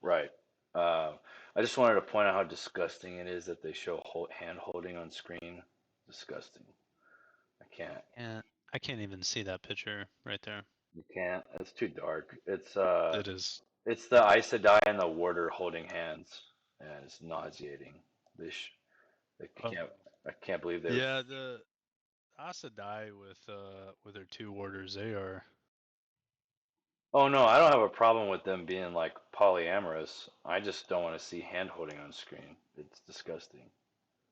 Right. Uh, I just wanted to point out how disgusting it is that they show hand holding on screen. Disgusting. can't. And I can't even see that picture right there. You can't. It's too dark. It is. It's the Aes Sedai and the warder holding hands, and it's nauseating. This I Oh, can't. I can't believe they would. yeah. The Aes Sedai with their two warders, they are. Oh no, I don't have a problem with them being like polyamorous. I just don't want to see hand holding on screen. It's disgusting.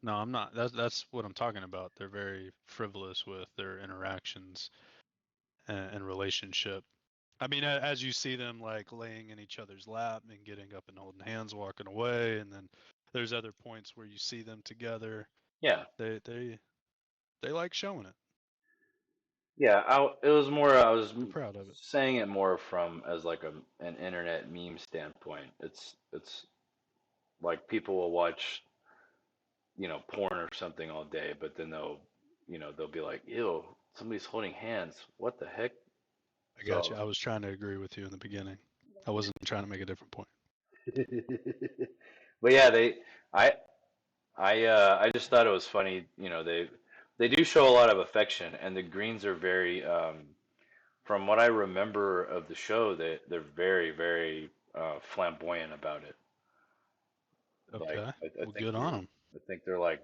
No, I'm not. That's what I'm talking about. They're very frivolous with their interactions and relationship. I mean, as you see them like laying in each other's lap and getting up and holding hands, walking away, and then there's other points where you see them together. Yeah, They like showing it. yeah. It was more. I was They're proud of it. saying it more from as like an internet meme standpoint. It's like people will watch porn or something all day, but then they'll be like, ew, somebody's holding hands. What the heck? I got you. So, I was trying to agree with you in the beginning. I wasn't trying to make a different point. but yeah, I, I just thought it was funny. They do show a lot of affection, and the Greens are very, from what I remember of the show, they're very, very flamboyant about it. Like, Okay. I Well, think good on them. I think they're like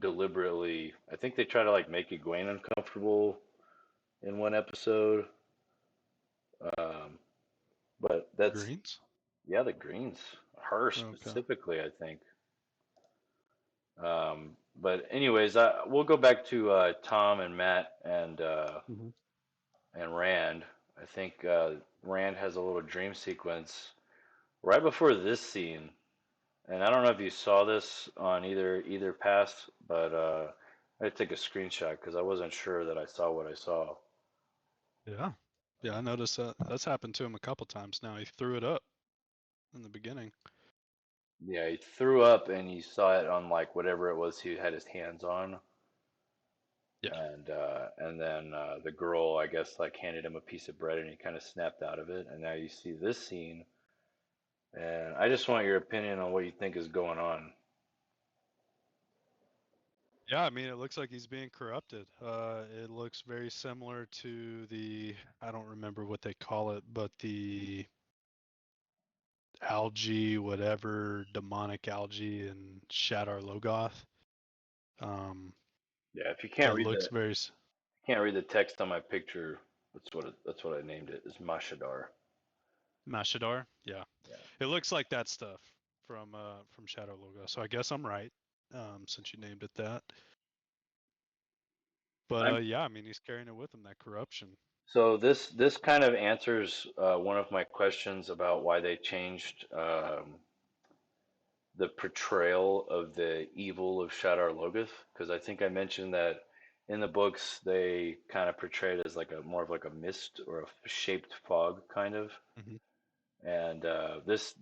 deliberately. I think they try to like make Egwene uncomfortable in one episode. Um, but The that's Greens. yeah, the Greens, her Okay. specifically, I think. But anyways, we'll go back to Tom and Matt Hmm. and Rand. I think Rand has a little dream sequence right before this scene, and I don't know if you saw this on either pass, but I had to take a screenshot because I wasn't sure that I saw what I saw. Yeah. Yeah, I noticed that. That's happened to him a couple times now. He threw it up in the beginning. Yeah, he threw up and he saw it on like whatever it was he had his hands on, Yeah. and then the girl, I guess, like handed him a piece of bread and he kind of snapped out of it. And now you see this scene, and I just want your opinion on what you think is going on. Yeah, I mean, it looks like he's being corrupted. It looks very similar to I don't remember what they call it, but the algae, whatever, demonic algae in Shadar Logoth. Um, Yeah, if you that looks very can't read the text on my picture, that's what I named it. Is Mashadar. Mashadar. Yeah, Yeah, it looks like that stuff from Shadow Logo. So I guess I'm right, since you named it that. But I'm yeah, I mean, he's carrying it with him, that corruption. so this kind of answers one of my questions about why they changed the portrayal of the evil of Shadar Logoth, because I think I mentioned that in the books they kind of portray it as like a more of like a mist or a shaped fog kind of, Hmm. and this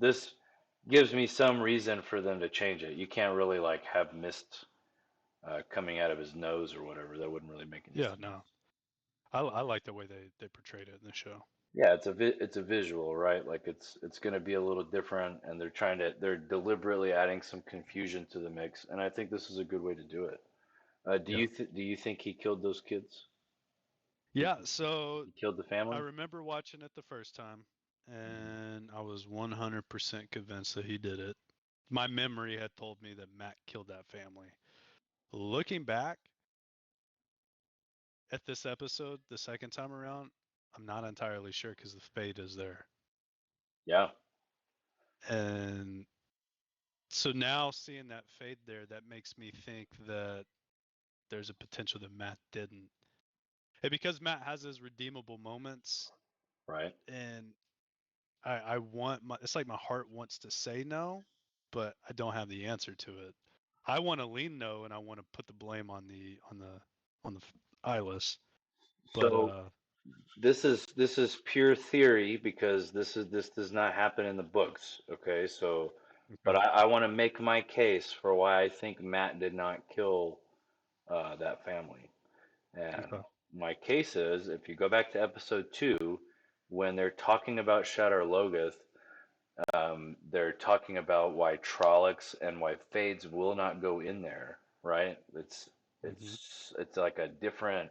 gives me some reason for them to change it. You can't really like have mist coming out of his nose or whatever. That wouldn't really make any Yeah, sense. no, I like the way they portrayed it in the show. Yeah, it's a visual, right? Like it's going to be a little different, and they're deliberately adding some confusion to the mix, and I think this is a good way to do it. Yeah. Do you think he killed those kids? Do you Yeah, think so he killed the I family? remember watching it the first time, Mhm. and I was 100% convinced that he did it. My memory had told me that Matt killed that family. Looking back at this episode the second time around, I'm not entirely sure because the fade is there. Yeah, And so now seeing that fade there, that makes me think that there's a potential that Matt didn't. And because Matt has his redeemable moments, right. and I want it's like my heart wants to say no, but I don't have the answer to it. I want to lean no, and I want to put the blame on the eyeless. But So this is pure theory because this does not happen in the books. Okay, so but okay, I want to make my case for why I think Matt did not kill that family. And okay, my case is, if you go back to episode 2, when they're talking about Shadar Logoth, they're talking about why Trollocs and why Fades will not go in there, right? hmm, It's like a different.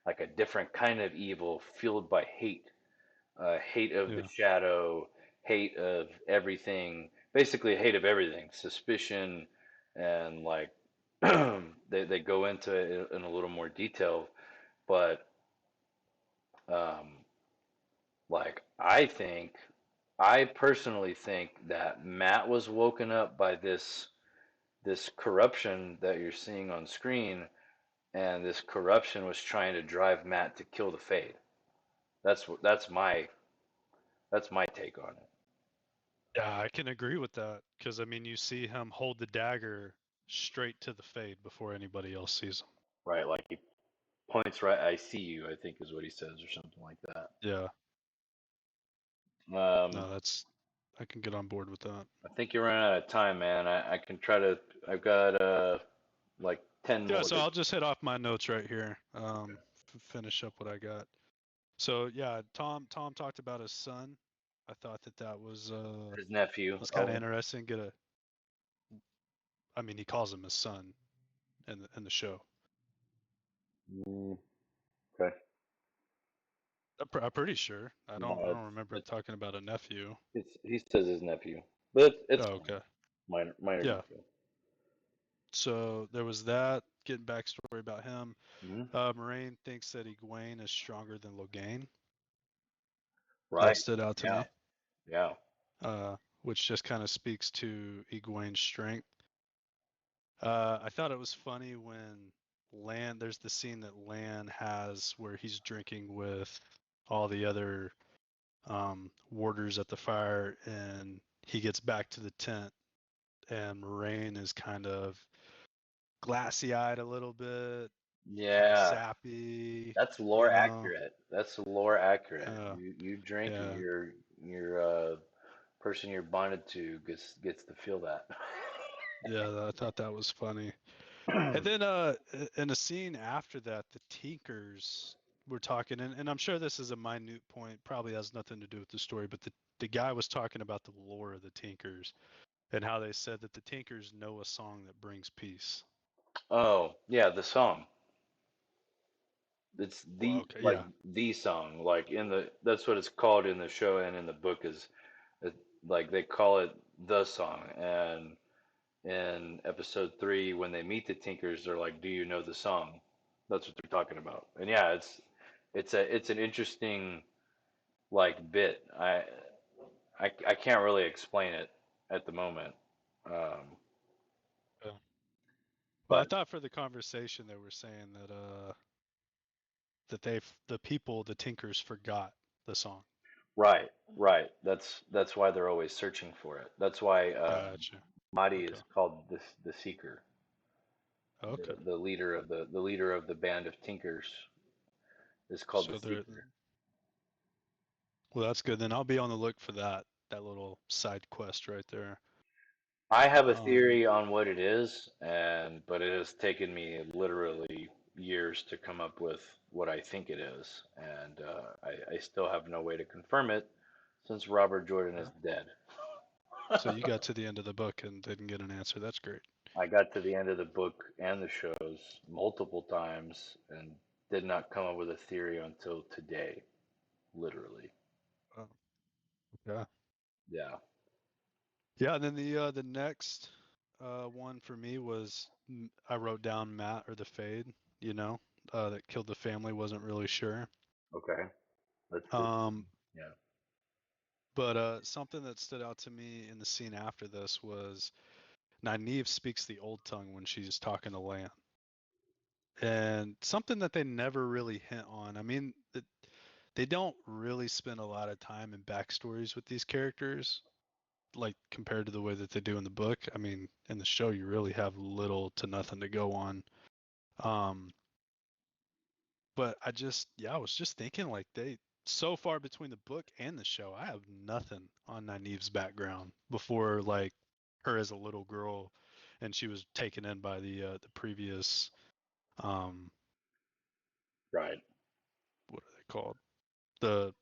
like a different kind of evil fueled by hate, hate of the Yeah. shadow, hate of everything, basically hate of everything, suspicion, and like they go into it in a little more detail, but um, like I personally think that Matt was woken up by this corruption that you're seeing on screen, and this corruption was trying to drive Matt to kill the Fade. That's my take on it. Yeah, I can agree with that because I mean, you see him hold the dagger straight to the Fade before anybody else sees him. Right? Like he points right, I see you, I think is what he says, or something like that. Yeah. Um, No, that's I can get on board with that. I think you're running out of time, man. I can try to. I've got like 10 Yeah, more so to. I'll just hit off my notes right here. Finish up what I got. So yeah, Tom talked about his son. I thought that His nephew, was kind of Owen. interesting. I mean, he calls him his son in the show. Mm, okay. I'm pretty sure. I No, don't remember it's, talking about a nephew. he says his nephew, but it's Oh, fine. okay. Minor Yeah. detail. So there was that. Getting backstory about him. Hmm. Moraine thinks that Egwene is stronger than Logain. That Right. stood out to Yeah. me. Yeah. Which just kind of speaks to Egwene's strength. I thought it was funny when there's the scene that Lan has where he's drinking with all the other warders at the fire, and he gets back to the tent, and Moraine is kind of glassy-eyed a little bit, kind of Yeah. sappy, That's you lore know. accurate. That's lore accurate. Uh, You drink and yeah, your person you're bonded to gets to feel that. yeah, I thought that was funny. And then in a scene after that, the Tinkers were talking, and I'm sure this is a minute point, probably has nothing to do with the story, but the guy was talking about the lore of the Tinkers and how they said that the Tinkers know a song that brings peace. Oh, yeah, the song. It's Well, the okay, like yeah. the song. Like in the that's what it's called in the show and in the book is it, like they call it the song. And in episode 3 when they meet the Tinkers, they're like, "Do you know the song?" That's what they're talking about. And yeah, it's an interesting like bit. I can't really explain it at the moment. Um, Yeah. Well, I but thought for the conversation they were saying that the people, the Tinkers, forgot the song. right, right. That's why they're always searching for it. That's why Gotcha. Mahdi Okay. is called the Seeker, Okay. the leader of the leader of the band of Tinkers is called the So they're Seeker. well, that's good. Then I'll be on the look for that little side quest right there. I have a Um, theory on what it is, and but it has taken me literally years to come up with what I think it is, and I still have no way to confirm it since Robert Jordan is yeah. dead. So you got to the end of the book and didn't get an answer. That's great. I got to the end of the book and the shows multiple times and did not come up with a theory until today, literally. Oh, yeah. Yeah. Yeah. And then the next one for me was I wrote down Matt or the Fade. You know, that killed the family. Wasn't really sure. Okay. That's good. Um, Yeah. but something that stood out to me in the scene after this was Nynaeve speaks the old tongue when she's talking to Lan, and something that they never really hint on. I mean, they don't really spend a lot of time in backstories with these characters, like compared to the way that they do in the book. I mean, in the show, you really have little to nothing to go on. Um, but I was just thinking like so far between the book and the show, I have nothing on Nynaeve's background before like her as a little girl, and she was taken in by the previous um Right. what are they called, the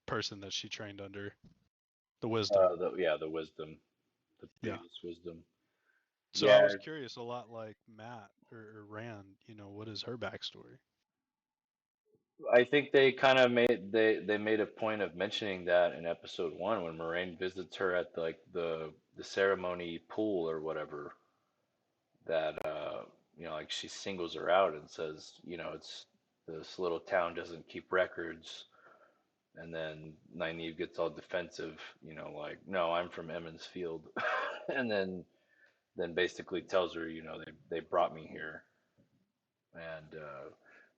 person that she trained under, the wisdom. The wisdom, the Yeah. previous wisdom. So I Yeah. was curious, a lot like Matt or Rand, what is her backstory? I think they kind of they made a point of mentioning that in episode one when Moraine visits her at the ceremony pool or whatever. That like she singles her out and says, it's this little town doesn't keep records, and then Nynaeve gets all defensive, like, no, I'm from Emmons Field, and then basically tells her, they brought me here. And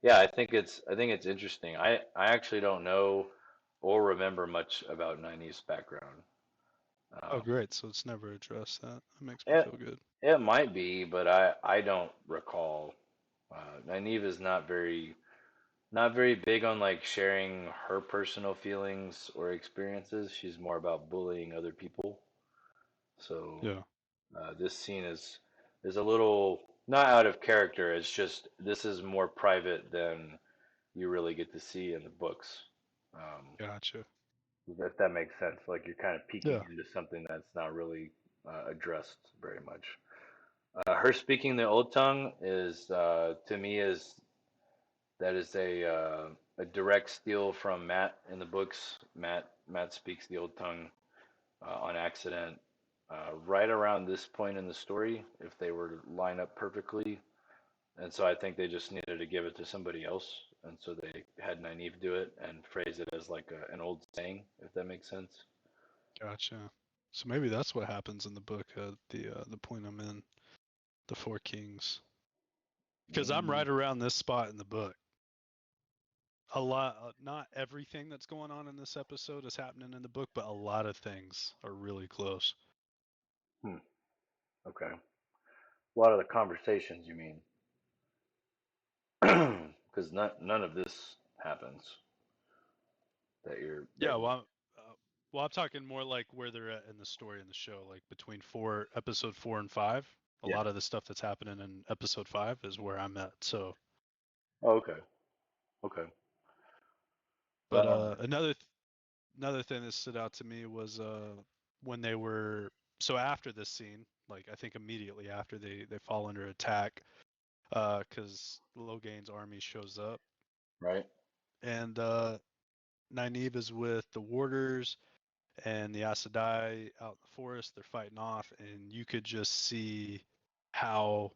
yeah, I think it's interesting. I actually don't know or remember much about Nynaeve's background. Oh, Um, great. So it's never addressed that. That makes me it feel good. it might be, but I don't recall. Nynaeve is not very big on like sharing her personal feelings or experiences. She's more about bullying other people. So Yeah. this scene is a little not out of character. It's just this is more private than you really get to see in the books. Um, Gotcha. if that makes sense, like you're kind of peeking Yeah. into something that's not really addressed very much. Her speaking the old tongue is to me is that is a direct steal from Matt in the books. Matt speaks the old tongue on accident right around this point in the story if they were to line up perfectly. And so I think they just needed to give it to somebody else. And so they had Nynaeve do it and phrase it as like an old saying, if that makes sense. Gotcha. So maybe that's what happens in the book at the point I'm in, the Four Kings. Because I'm Mm, right around this spot in the book. A lot, not everything that's going on in this episode is happening in the book, but a lot of things are really close. hmm, okay. A lot of the conversations, you mean? Because none of this happens that you're that Yeah, you. I'm talking more like where they're at in the story in the show, like between episode 4 and 5. A Yeah. lot of the stuff that's happening in episode 5 is where I'm at. So, Oh, okay. Okay. but Um, another thing that stood out to me was when they were so after this scene, like I think immediately after they fall under attack, because Loghain's army shows up, right. and Nynaeve is with the warders and the Aes Sedai out in the forest. They're fighting off, and you could just see how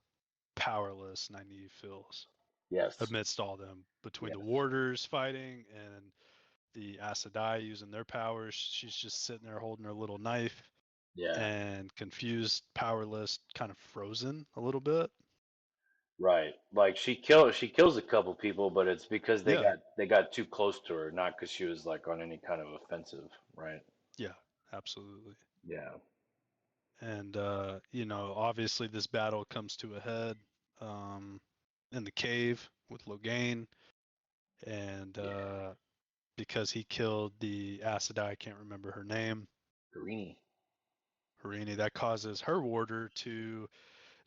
powerless Nynaeve feels Yes. amidst all them. Between the Yes. warders fighting and the Aes Sedai using their powers, she's just sitting there holding her little knife Yeah. and confused, powerless, kind of frozen a little bit. Right. Like she kills a couple people, but it's because they Yeah, got too close to her, not because she was like on any kind of offensive, right? yeah, absolutely. Yeah. And obviously this battle comes to a head um, in the cave with Loghain, and Yeah. because he killed the Aes Sedai, I can't remember her name, Greeny. Harini, that causes her warder to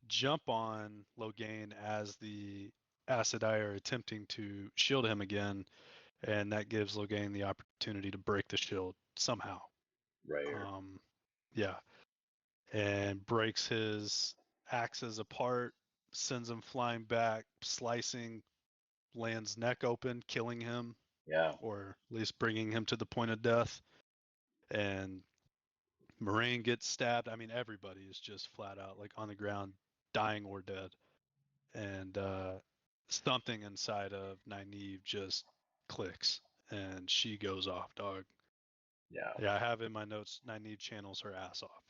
jump on Loghain as the Aes Sedai are attempting to shield him again, and that gives Loghain the opportunity to break the shield somehow. Right here. Um, yeah, and breaks his axes apart, sends him flying back, slicing Land's neck open, killing him, Yeah. or at least bringing him to the point of death. And Moraine gets stabbed. I mean, everybody is just flat out like on the ground, dying or dead. And something inside of Nynaeve just clicks, and she goes off, dog. Yeah. Yeah, I have in my notes, Nynaeve channels her ass off.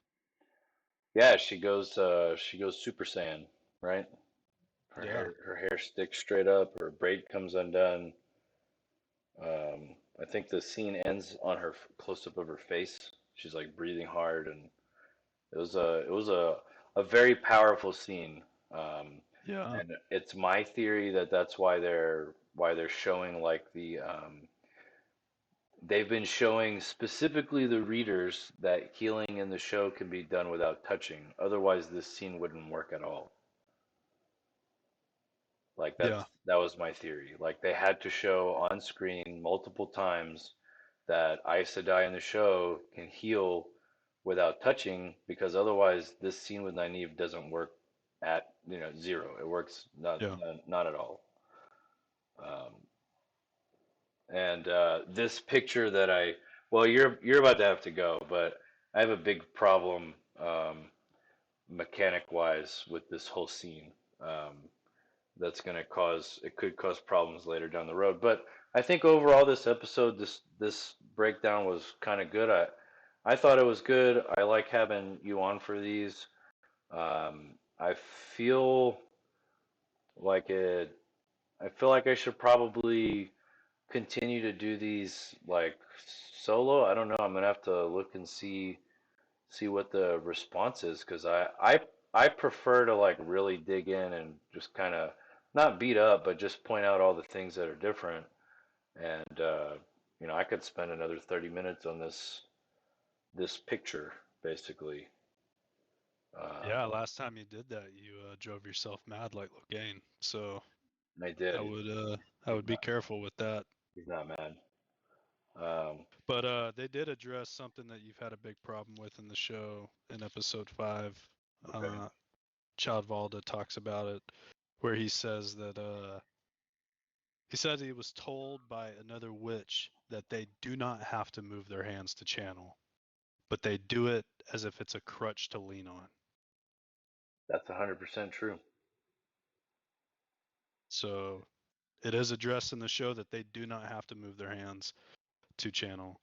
Yeah. She goes Super Saiyan, right? Her Yeah, hair her hair sticks straight up. Her braid comes undone. I think the scene ends on her close up of her face. She's like breathing hard, and it was a very powerful scene. Um, yeah, and it's my theory that that's why they're showing like they've been showing specifically the readers that healing in the show can be done without touching. Otherwise, this scene wouldn't work at all. Like yeah, that was my theory. Like they had to show on screen multiple times that Aes Sedai in the show can heal without touching, because otherwise this scene with Nynaeve doesn't work at zero. It works not yeah. not, not at all. Um, And this picture that well, you're about to have to go, but I have a big problem mechanic wise with this whole scene. Um, that's going to cause it could cause problems later down the road. But I think overall this episode, this breakdown was kind of good. I thought it was good. I like having you on for these. I feel like it. I feel like I should probably continue to do these like solo. I don't know. I'm gonna have to look and see what the response is because I prefer to like really dig in and just kind of not beat up, but just point out all the things that are different. And I could spend another 30 minutes on this picture basically. Uh, Yeah, last time you did that, you drove yourself mad like Logain. So I did. I He's would be not. careful with that. He's not mad. Um, But they did address something that you've had a big problem with in the show in episode 5. okay, Uh, Child Valda talks about it, where he said he was told by another witch that they do not have to move their hands to channel, but they do it as if it's a crutch to lean on. that's 100% true. So it is addressed in the show that they do not have to move their hands to channel.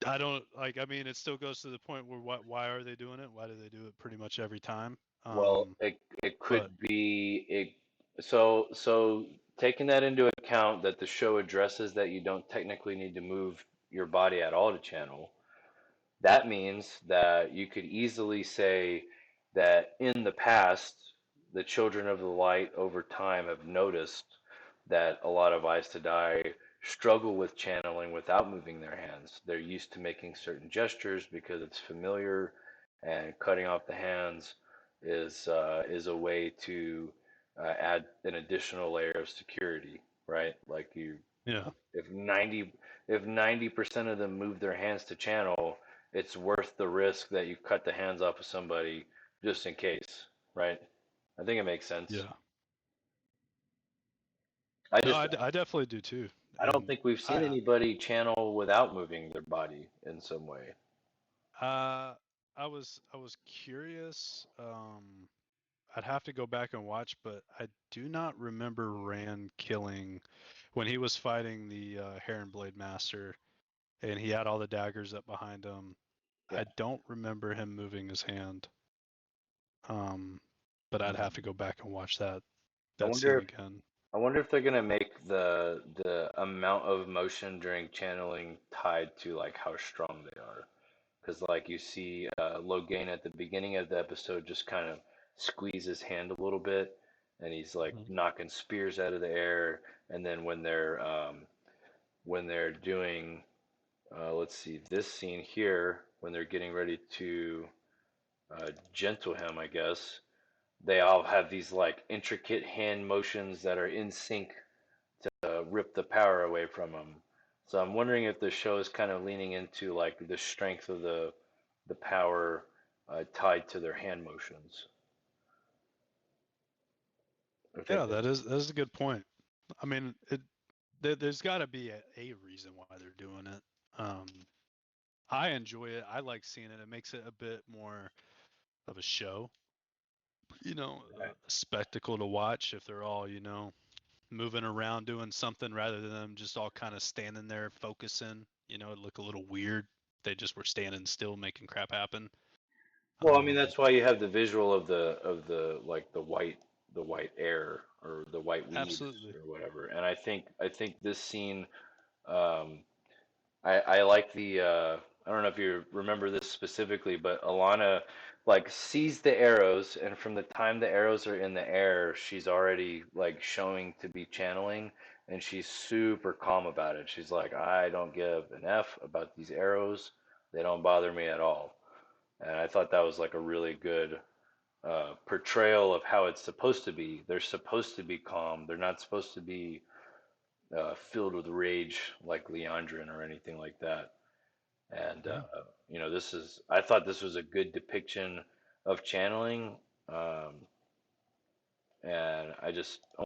I don't like. I mean, it still goes to the point where why are they doing it? Why do they do it pretty much every time? Well, Um, it but could be it. So taking that into account that the show addresses that you don't technically need to move your body at all to channel, that means that you could easily say that in the past, the children of the light over time have noticed that a lot of Eyes to Die struggle with channeling without moving their hands. They're used to making certain gestures because it's familiar, and cutting off the hands is a way to add an additional layer of security, right? Like yeah, if 90% of them move their hands to channel, it's worth the risk that you cut the hands off of somebody just in case, right? I think it makes sense. yeah. I No, just I definitely do too. I don't And think we've seen I anybody channel without moving their body in some way. uh I was curious. I'd have to go back and watch, but I do not remember Rand killing when he was fighting the Heron Blade Master and he had all the daggers up behind him. Yeah. I don't remember him moving his hand. Um, but I'd have to go back and watch I that wonder scene if again. I wonder if they're gonna make the amount of motion during channeling tied to like how strong they are. Because like you see Logain at the beginning of the episode just kind of squeeze his hand a little bit, and he's like Mhm. knocking spears out of the air. And then when they're doing let's see this scene here when they're getting ready to gentle him, I guess they all have these like intricate hand motions that are in sync to rip the power away from him. So I'm wondering if the show is kind of leaning into like the strength of the power tied to their hand motions. I think Yeah, that, that is a good point. I mean, there's got to be a reason why they're doing it. Um, I enjoy it. I like seeing it. It makes it a bit more of a show, a spectacle to watch if they're all, moving around doing something rather than them just all kind of standing there focusing. It'd look a little weird. They just were standing still making crap happen. well, I mean Um, that's why you have the visual of the like the white air or the white weeds absolutely. or whatever. And I think this scene um, I like I don't know if you remember this specifically, but Alana like sees the arrows, and from the time the arrows are in the air, she's already like showing to be channeling, and she's super calm about it. She's like, I don't give an F about these arrows. They don't bother me at all. And I thought that was like a really good portrayal of how it's supposed to be. They're supposed to be calm. They're not supposed to be filled with rage like Leandrin or anything like that. And Yeah. I thought this was a good depiction of channeling. Um, and I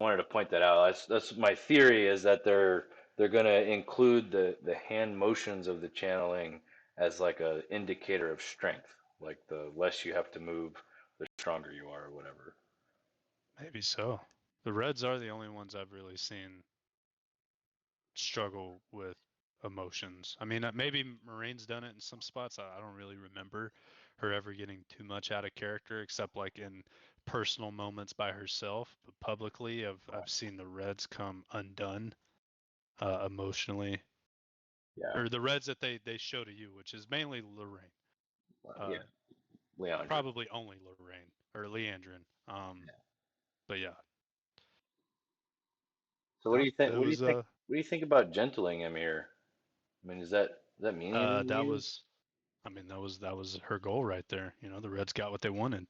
wanted to point that out. That's my theory is that they're going to include the hand motions of the channeling as like a indicator of strength. Like the less you have to move, the stronger you are, or whatever. Maybe so. The Reds are the only ones I've really seen struggle with emotions. I mean, maybe Moraine's done it in some spots. I don't really remember her ever getting too much out of character, except like in personal moments by herself. But publicly, I've seen the Reds come undone emotionally, Yeah, or the Reds that they show to you, which is mainly Lorraine, uh, yeah, Leandra. probably only Lorraine or Leandrin. But yeah, So what do no, you think? it What do you was think? What do you think about gentling him here? I mean, does that mean anything to that you? was I mean, that was her goal right there. You know, the Reds got what they wanted.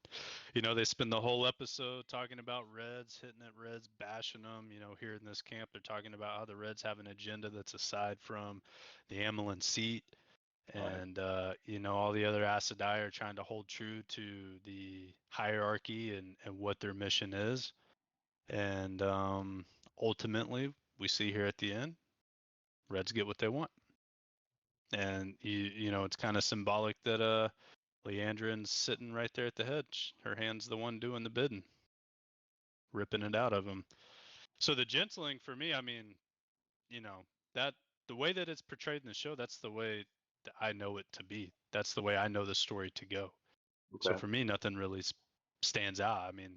You know, they spend the whole episode talking about Reds, hitting at Reds, bashing them. You know, here in this camp, they're talking about how the Reds have an agenda that's aside from the Amelin seat, Right, and you know, all the other Asadai are trying to hold true to the hierarchy and what their mission is. And ultimately, we see here at the end, Reds get what they want. And you know, it's kind of symbolic that Leandrin's sitting right there at the hedge. Her hand's the one doing the bidding, ripping it out of him. So the gentling for me, I mean, you know, that the way that it's portrayed in the show, that's the way that I know it to be. That's the way I know the story to go. So okay, for me, nothing really stands out. I mean,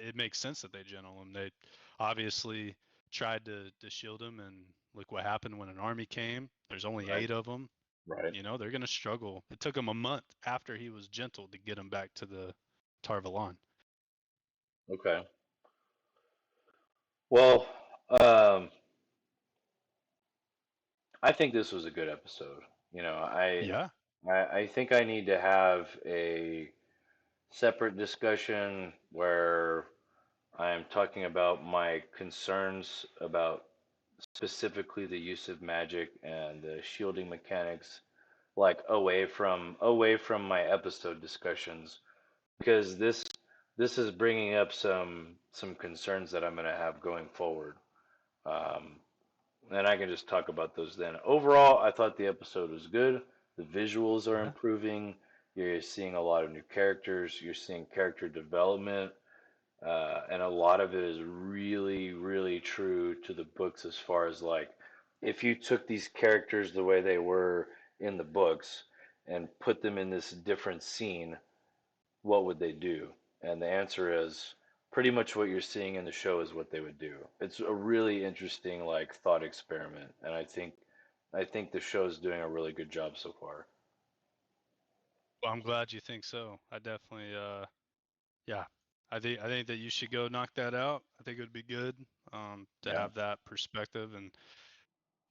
it makes sense that they gentle him. They obviously tried to shield him, and look what happened when an army came. There's only right, 8 of them. right, You know, they're going to struggle. It took him a month after he was gentle to get him back to the Tarvalon. okay. Well, um, I think this was a good episode. You know, Yeah. I think I need to have a separate discussion where I am talking about my concerns about specifically the use of magic and the shielding mechanics, like away from my episode discussions, because this is bringing up some concerns that I'm going to have going forward. Um, and I can just talk about those then. Overall, I thought the episode was good. The visuals are Yeah. improving. You're seeing a lot of new characters. You're seeing character development, and a lot of it is really, really true to the books as far as like if you took these characters the way they were in the books and put them in this different scene, what would they do? And the answer is pretty much what you're seeing in the show is what they would do. It's a really interesting like thought experiment, and I think the show's doing a really good job so far. Well, I'm glad you think so. I definitely, yeah. I think that you should go knock that out. I think it would be good to Yeah. have that perspective and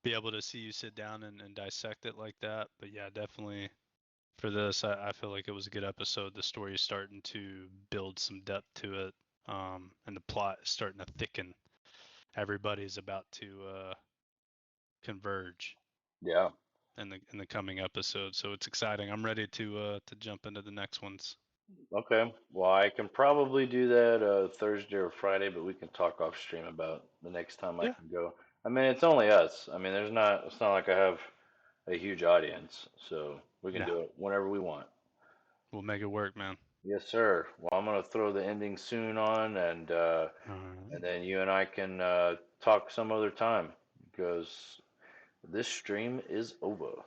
be able to see you sit down and dissect it like that. But yeah, definitely for this, I feel like it was a good episode. The story is starting to build some depth to it, and the plot is starting to thicken. Everybody's about to converge Yeah. in the coming episode, so it's exciting. I'm ready to jump into the next ones. Okay. Well, I can probably do that Thursday or Friday, but we can talk off stream about the next time I Yeah, can go. I mean, it's only us. I mean, it's not like I have a huge audience, so we can no, do it whenever we want. we'll make it work, man. Yes, sir. Well, I'm gonna throw the ending soon on, All right. and then you and I can talk some other time because this stream is over.